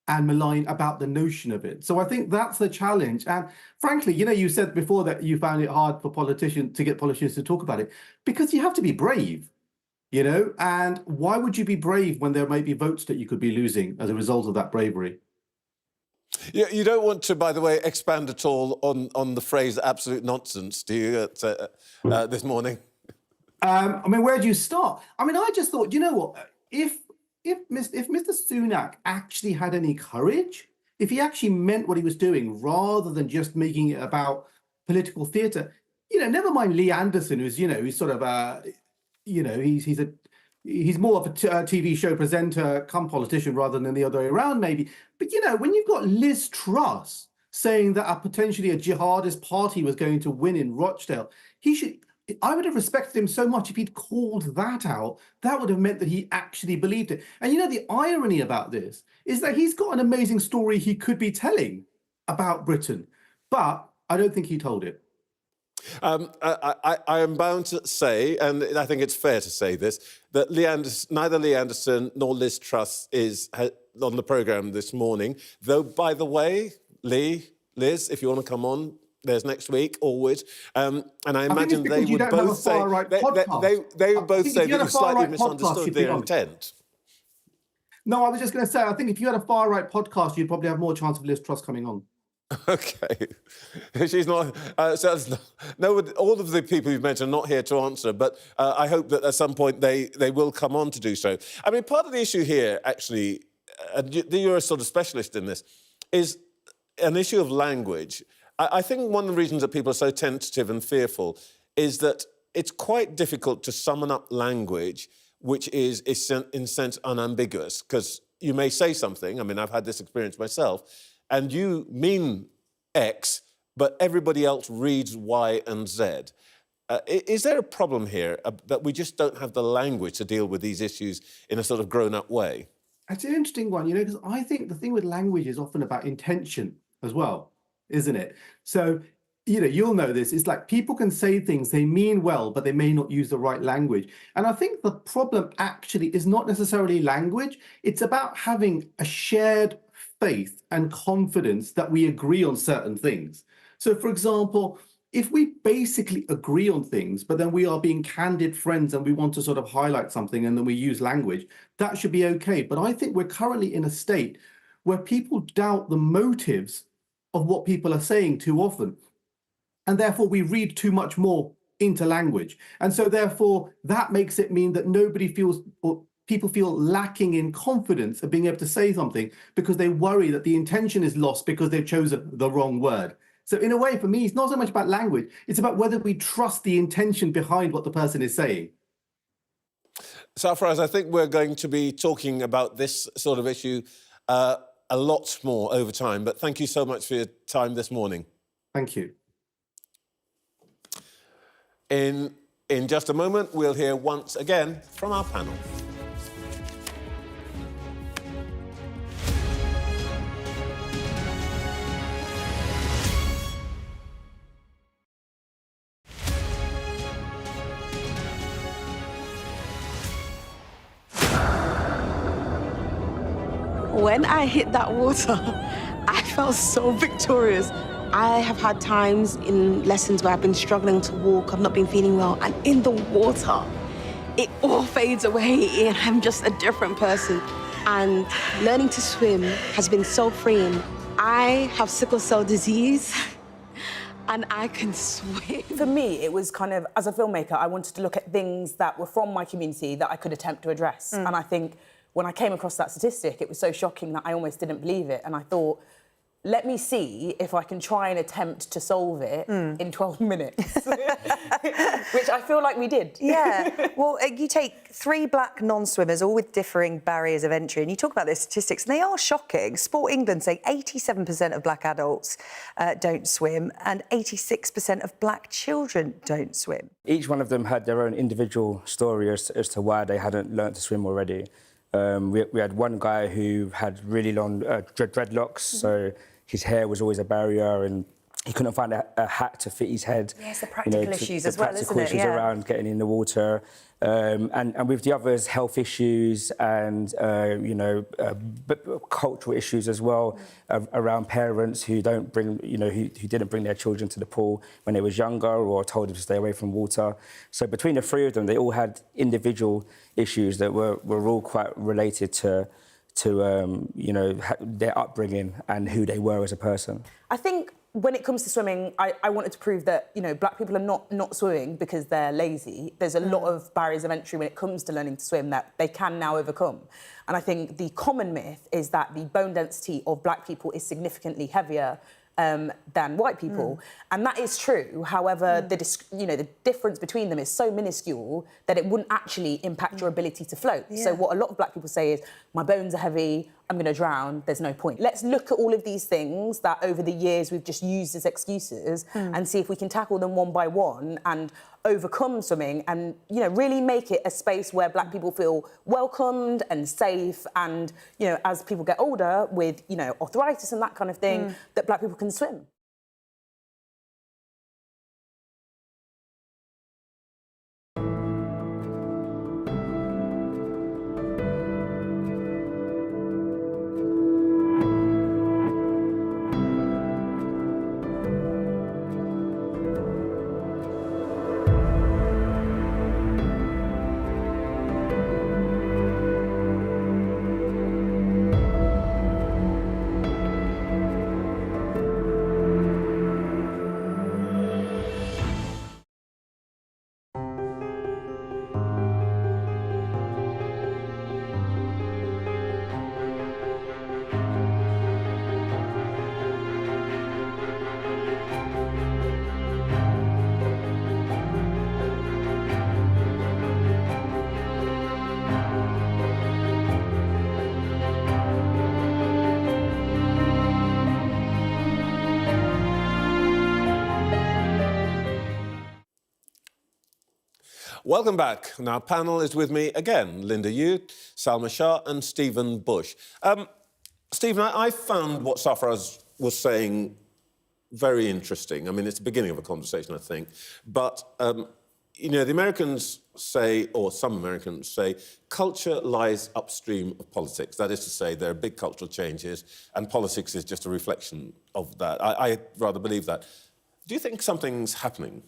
and malign about the notion of it. So I think that's the challenge. And frankly, you know, you said before that you found it hard for politicians to get politicians to talk about it, because you have to be brave, you know, and why would you be brave when there may be votes that you could be losing as a result of that bravery? Yeah, you don't want to, by the way, expand at all on the phrase absolute nonsense, do you, this morning? I mean, where do you start? I mean, I just thought, you know what, if Mr. Sunak actually had any courage, if he actually meant what he was doing rather than just making it about political theatre, you know, never mind Lee Anderson, who's, you know, he's sort of, you know, he's more of a TV show presenter come politician rather than the other way around, maybe. But, you know, when you've got Liz Truss saying that potentially a jihadist party was going to win in Rochdale, I would have respected him so much if he'd called that out. That would have meant that he actually believed it. And you know, the irony about this is that he's got an amazing story he could be telling about Britain, but I don't think he told it. I am bound to say, and I think it's fair to say this, that neither Lee Anderson nor Liz Truss is on the programme this morning. Though, by the way, Liz, if you want to come on, there's next week, always. And I imagine they would both say that you slightly misunderstood their intent. No, I was just going to say, I think if you had a far-right podcast, you'd probably have more chance of Liz Truss coming on. OK. She's not... no, all of the people you've mentioned are not here to answer, but I hope that at some point they will come on to do so. I mean, part of the issue here, actually, you're a sort of specialist in this, is an issue of language. I think one of the reasons that people are so tentative and fearful is that it's quite difficult to summon up language which is in a sense unambiguous, because you may say something, I mean, I've had this experience myself, and you mean X, but everybody else reads Y and Z. Is there a problem here that we just don't have the language to deal with these issues in a sort of grown-up way? It's an interesting one, you know, because I think the thing with language is often about intention as well, isn't it? So, you know, you'll know this. It's like people can say things they mean well, but they may not use the right language. And I think the problem actually is not necessarily language. It's about having a shared faith and confidence that we agree on certain things. So, for example, if we basically agree on things, but then we are being candid friends and we want to sort of highlight something and then we use language, that should be okay. But I think we're currently in a state where people doubt the motives of what people are saying too often. And therefore we read too much more into language. And so therefore that makes it mean that nobody feels, or people feel lacking in confidence of being able to say something because they worry that the intention is lost because they've chosen the wrong word. So in a way, for me, it's not so much about language, it's about whether we trust the intention behind what the person is saying. Sarfraz, I think we're going to be talking about this sort of issue a lot more over time, but thank you so much for your time this morning. Thank you. In just a moment, we'll hear once again from our panel. When I hit that water, I felt so victorious. I have had times in lessons where I've been struggling to walk, I've not been feeling well, and in the water, it all fades away and I'm just a different person. And learning to swim has been so freeing. I have sickle cell disease and I can swim. For me, it was kind of, as a filmmaker, I wanted to look at things that were from my community that I could attempt to address. And I think when I came across that statistic, it was so shocking that I almost didn't believe it. And I thought, let me see if I can try and attempt to solve it in 12 minutes, which I feel like we did. Yeah. Well, you take 3 black non-swimmers, all with differing barriers of entry, and you talk about their statistics, and they are shocking. Sport England say 87% of black adults don't swim, and 86% of black children don't swim. Each one of them had their own individual story as to why they hadn't learnt to swim already. We had one guy who had really long dreadlocks, so his hair was always a barrier and he couldn't find a hat to fit his head. Yes, the practical issues as well, isn't it? The practical issues around getting in the water. And with the others, health issues and, cultural issues as well around parents who don't bring, who didn't bring their children to the pool when they was younger or told them to stay away from water. So between the 3 of them, they all had individual issues that were all quite related to their upbringing and who they were as a person. I think when it comes to swimming, I wanted to prove that, black people are not swimming because they're lazy. There's a lot of barriers of entry when it comes to learning to swim that they can now overcome. And I think the common myth is that the bone density of black people is significantly heavier than white people. And that is true. However, the difference between them is so minuscule that it wouldn't actually impact your ability to float. Yeah. So what a lot of black people say is, my bones are heavy, I'm going to drown, there's no point. Let's look at all of these things that over the years we've just used as excuses and see if we can tackle them one by one and overcome swimming and, really make it a space where black people feel welcomed and safe and, as people get older with, arthritis and that kind of thing, that black people can swim. Welcome back. And our panel is with me again. Linda Yueh, Salma Shah and Stephen Bush. Stephen, I found what Sarfraz was saying very interesting. I mean, it's the beginning of a conversation, I think. But, you know, the Americans say, or some Americans say, culture lies upstream of politics. That is to say, there are big cultural changes, and politics is just a reflection of that. I rather believe that. Do you think something's happening?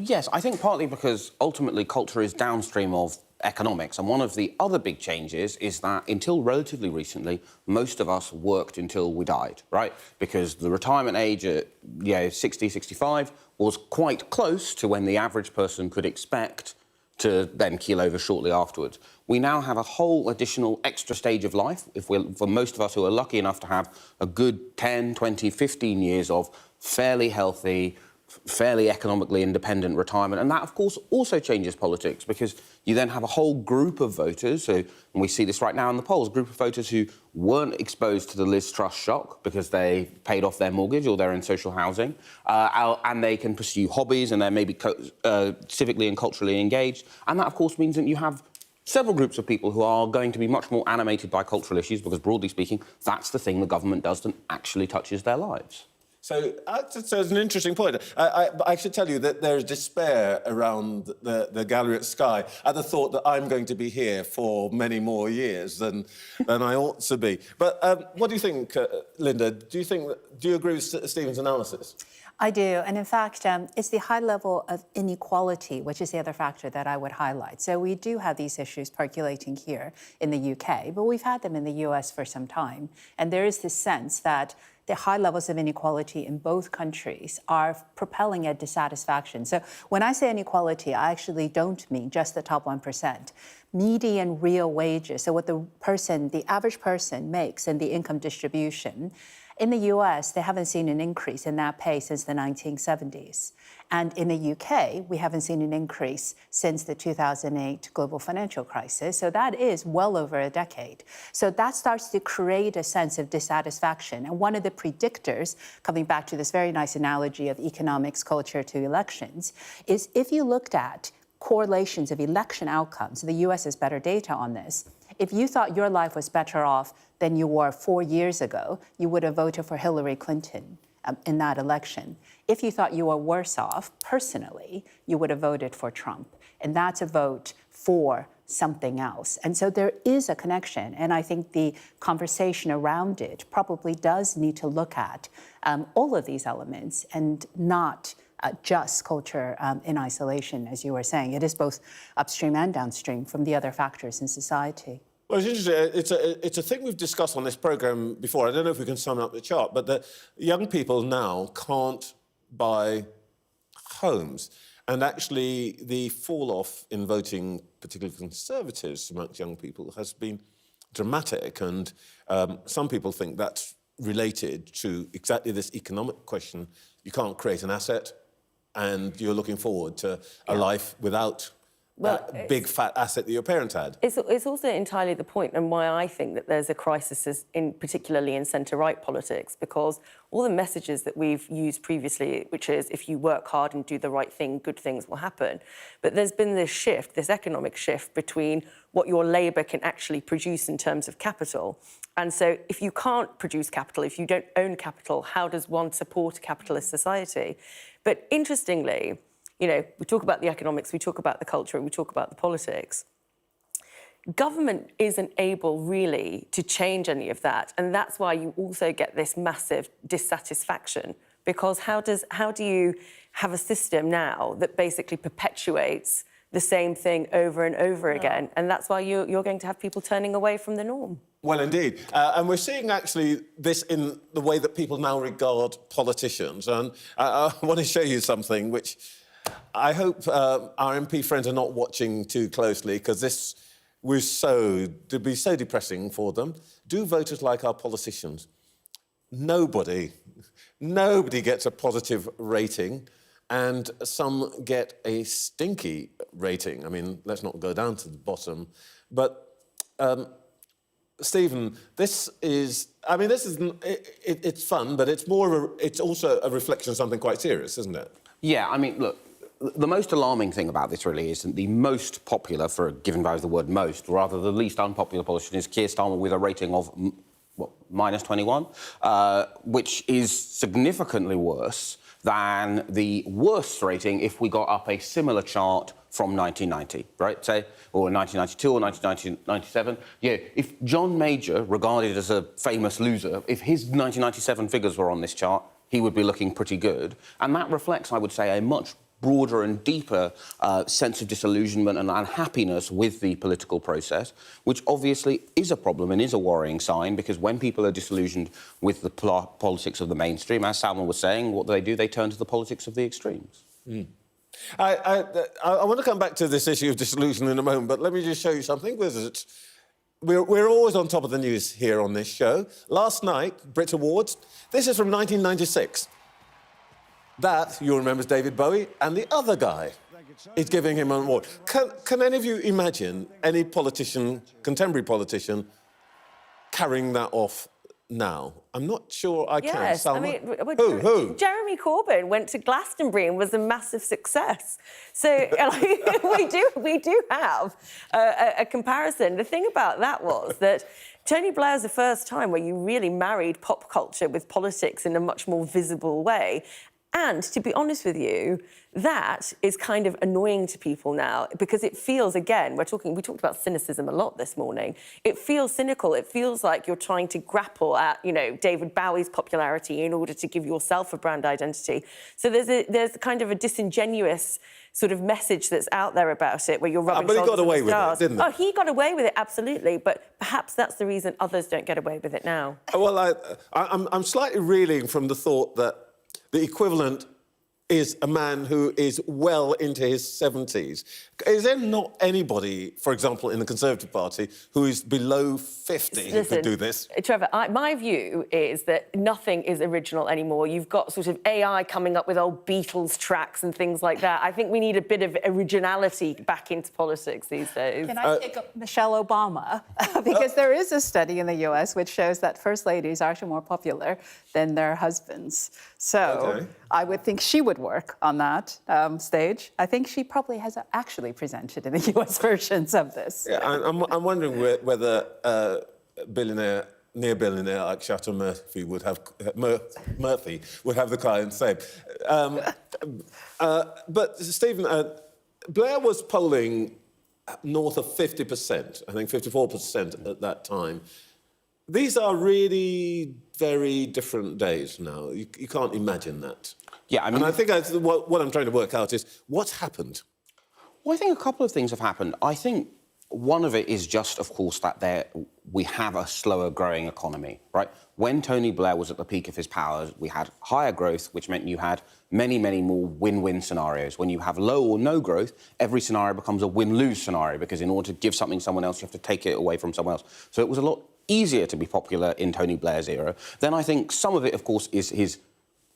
Yes, I think partly because ultimately culture is downstream of economics. And one of the other big changes is that until relatively recently, most of us worked until we died, right? Because the retirement age at 60, 65 was quite close to when the average person could expect to then keel over shortly afterwards. We now have a whole additional extra stage of life, for most of us who are lucky enough to have a good 10, 20, 15 years of fairly healthy, fairly economically independent retirement. And that, of course, also changes politics because you then have a whole group of voters, and we see this right now in the polls, a group of voters who weren't exposed to the Liz Truss shock because they paid off their mortgage or they're in social housing, and they can pursue hobbies and they're maybe civically and culturally engaged. And that, of course, means that you have several groups of people who are going to be much more animated by cultural issues because, broadly speaking, that's the thing the government does that actually touches their lives. So it's an interesting point. I should tell you that there is despair around the gallery at Sky at the thought that I'm going to be here for many more years than I ought to be. But what do you think, Linda? Do you agree with Stephen's analysis? I do. And in fact, it's the high level of inequality, which is the other factor that I would highlight. So we do have these issues percolating here in the UK, but we've had them in the US for some time. And there is this sense that the high levels of inequality in both countries are propelling a dissatisfaction. So when I say inequality, I actually don't mean just the top 1%. Median real wages, so what the average person makes in the income distribution. In the US, they haven't seen an increase in that pay since the 1970s. And in the UK, we haven't seen an increase since the 2008 global financial crisis. So that is well over a decade. So that starts to create a sense of dissatisfaction. And one of the predictors, coming back to this very nice analogy of economics, culture to elections, is if you looked at correlations of election outcomes, the US has better data on this. If you thought your life was better off than you were 4 years ago, you would have voted for Hillary Clinton in that election. If you thought you were worse off personally, you would have voted for Trump. And that's a vote for something else. And so there is a connection. And I think the conversation around it probably does need to look at all of these elements and not just culture in isolation, as you were saying. It is both upstream and downstream from the other factors in society. Well, it's interesting. It's a thing we've discussed on this programme before. I don't know if we can sum up the chart, but the young people now can't buy homes. And actually, the fall-off in voting, particularly Conservatives amongst young people, has been dramatic. And some people think that's related to exactly this economic question. You can't create an asset, and you're looking forward to a life without that big fat asset that your parents had. It's also entirely the point and why I think that there's a crisis, particularly in centre-right politics, because all the messages that we've used previously, which is if you work hard and do the right thing, good things will happen. But there's been this shift, this economic shift between what your labour can actually produce in terms of capital. And so if you can't produce capital, if you don't own capital, how does one support a capitalist society? But interestingly, you know, we talk about the economics, we talk about the culture, we talk about the politics. Government isn't able really to change any of that. And that's why you also get this massive dissatisfaction. Because how do you have a system now that basically perpetuates the same thing over and over again? And that's why you're going to have people turning away from the norm. Well, indeed. And we're seeing actually this in the way that people now regard politicians. And I want to show you something which I hope our MP friends are not watching too closely, because this was to be so depressing for them. Do voters like our politicians? Nobody gets a positive rating, and some get a stinky rating. I mean, let's not go down to the bottom. But, Stephen, it's fun, but it's also a reflection of something quite serious, isn't it? Yeah, I mean, look, the most alarming thing about this really is that the most popular, for a given value of the word most, rather the least unpopular politician is Keir Starmer with a rating of, minus 21, which is significantly worse than the worst rating if we got up a similar chart from 1990, right? Say, or 1992 or 1997. Yeah, if John Major, regarded as a famous loser, if his 1997 figures were on this chart, he would be looking pretty good. And that reflects, I would say, a much broader and deeper sense of disillusionment and unhappiness with the political process, which obviously is a problem and is a worrying sign, because when people are disillusioned with the politics of the mainstream, as Salma was saying, what do? They turn to the politics of the extremes. Mm. I want to come back to this issue of disillusion in a moment, but let me just show you something. We're always on top of the news here on this show. Last night, Brit Awards. This is from 1996. That, you'll remember, is David Bowie, and the other guy is giving him an award. Can any of you imagine any politician, contemporary politician, carrying that off now? I'm not sure I can. Yes, Salma? I mean, Who? Jeremy Corbyn went to Glastonbury and was a massive success. So we do have a comparison. The thing about that was that Tony Blair's the first time where you really married pop culture with politics in a much more visible way. And to be honest with you, that is kind of annoying to people now, because it feels, again, we talked about cynicism a lot this morning. It feels cynical. It feels like you're trying to grapple at, David Bowie's popularity in order to give yourself a brand identity. So there's kind of a disingenuous sort of message that's out there about it, where you're rubbing shoulders with the stars. But he got away with it, didn't he? Oh, he got away with it, absolutely. But perhaps that's the reason others don't get away with it now. Well, I'm slightly reeling from the thought that the equivalent is a man who is well into his 70s. Is there not anybody, for example, in the Conservative Party, who is below 50 who could do this? Trevor, my view is that nothing is original anymore. You've got sort of AI coming up with old Beatles tracks and things like that. I think we need a bit of originality back into politics these days. Can I pick up Michelle Obama? Because there is a study in the US which shows that first ladies are actually more popular than their husbands. So I would think she would work on that stage. I think she probably has actually presented in the US versions of this. Yeah, I'm wondering whether near billionaire like Shatta Murphy would have the kind same. But Stephen, Blair was polling north of 50%, I think 54% at that time. These are really very different days now. You can't imagine that. Yeah, I mean... And I think what I'm trying to work out is what's happened? Well, I think a couple of things have happened. I think one of it is just, of course, that we have a slower growing economy, right? When Tony Blair was at the peak of his powers, we had higher growth, which meant you had many, many more win-win scenarios. When you have low or no growth, every scenario becomes a win-lose scenario, because in order to give something to someone else, you have to take it away from someone else. So it was a lot easier to be popular in Tony Blair's era. Then I think some of it, of course, is his...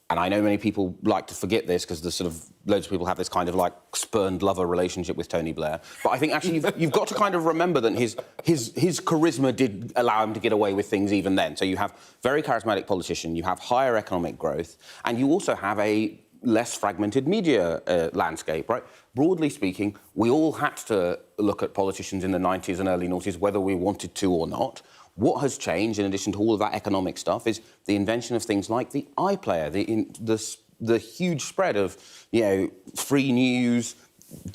And I know many people like to forget this, because there's sort of loads of people have this kind of like spurned lover relationship with Tony Blair. But I think actually you've got to kind of remember that his charisma did allow him to get away with things even then. So you have very charismatic politician, you have higher economic growth, and you also have a less fragmented media landscape, right? Broadly speaking, we all had to look at politicians in the 90s and early noughties, whether we wanted to or not. What has changed, in addition to all of that economic stuff, is the invention of things like the iPlayer, the huge spread of, free news,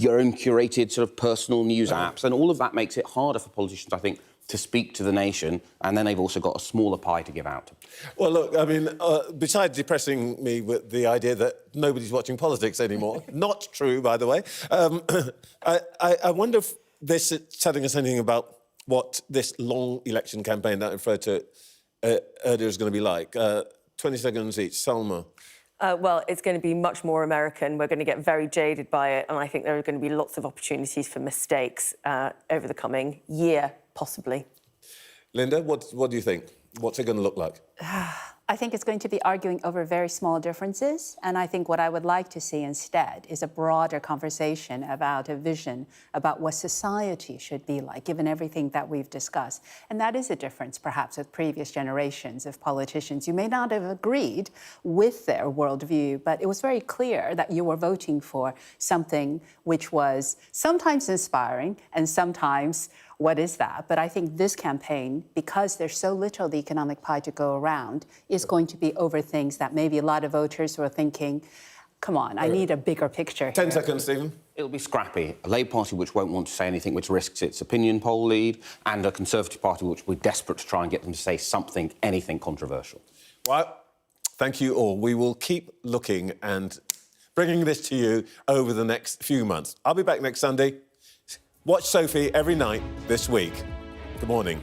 your own curated sort of personal news apps, and all of that makes it harder for politicians, I think, to speak to the nation, and then they've also got a smaller pie to give out. Well, look, I mean, besides depressing me with the idea that nobody's watching politics anymore, not true, by the way, I wonder if this is telling us anything about what this long election campaign that I referred to earlier is going to be like. 20 seconds each. Salma. Well, it's going to be much more American. We're going to get very jaded by it, and I think there are going to be lots of opportunities for mistakes over the coming year, possibly. Linda, what do you think? What's it going to look like? I think it's going to be arguing over very small differences. And I think what I would like to see instead is a broader conversation about a vision about what society should be like, given everything that we've discussed. And that is a difference, perhaps, with previous generations of politicians. You may not have agreed with their worldview, but it was very clear that you were voting for something which was sometimes inspiring and sometimes, what is that? But I think this campaign, because there's so little of the economic pie to go around, is going to be over things that maybe a lot of voters who are thinking, come on, I need a bigger picture here. 10 seconds, Stephen. It'll be scrappy. A Labour Party which won't want to say anything, which risks its opinion poll lead, and a Conservative Party which will be desperate to try and get them to say something, anything controversial. Well, thank you all. We will keep looking and bringing this to you over the next few months. I'll be back next Sunday. Watch Sophie every night this week. Good morning.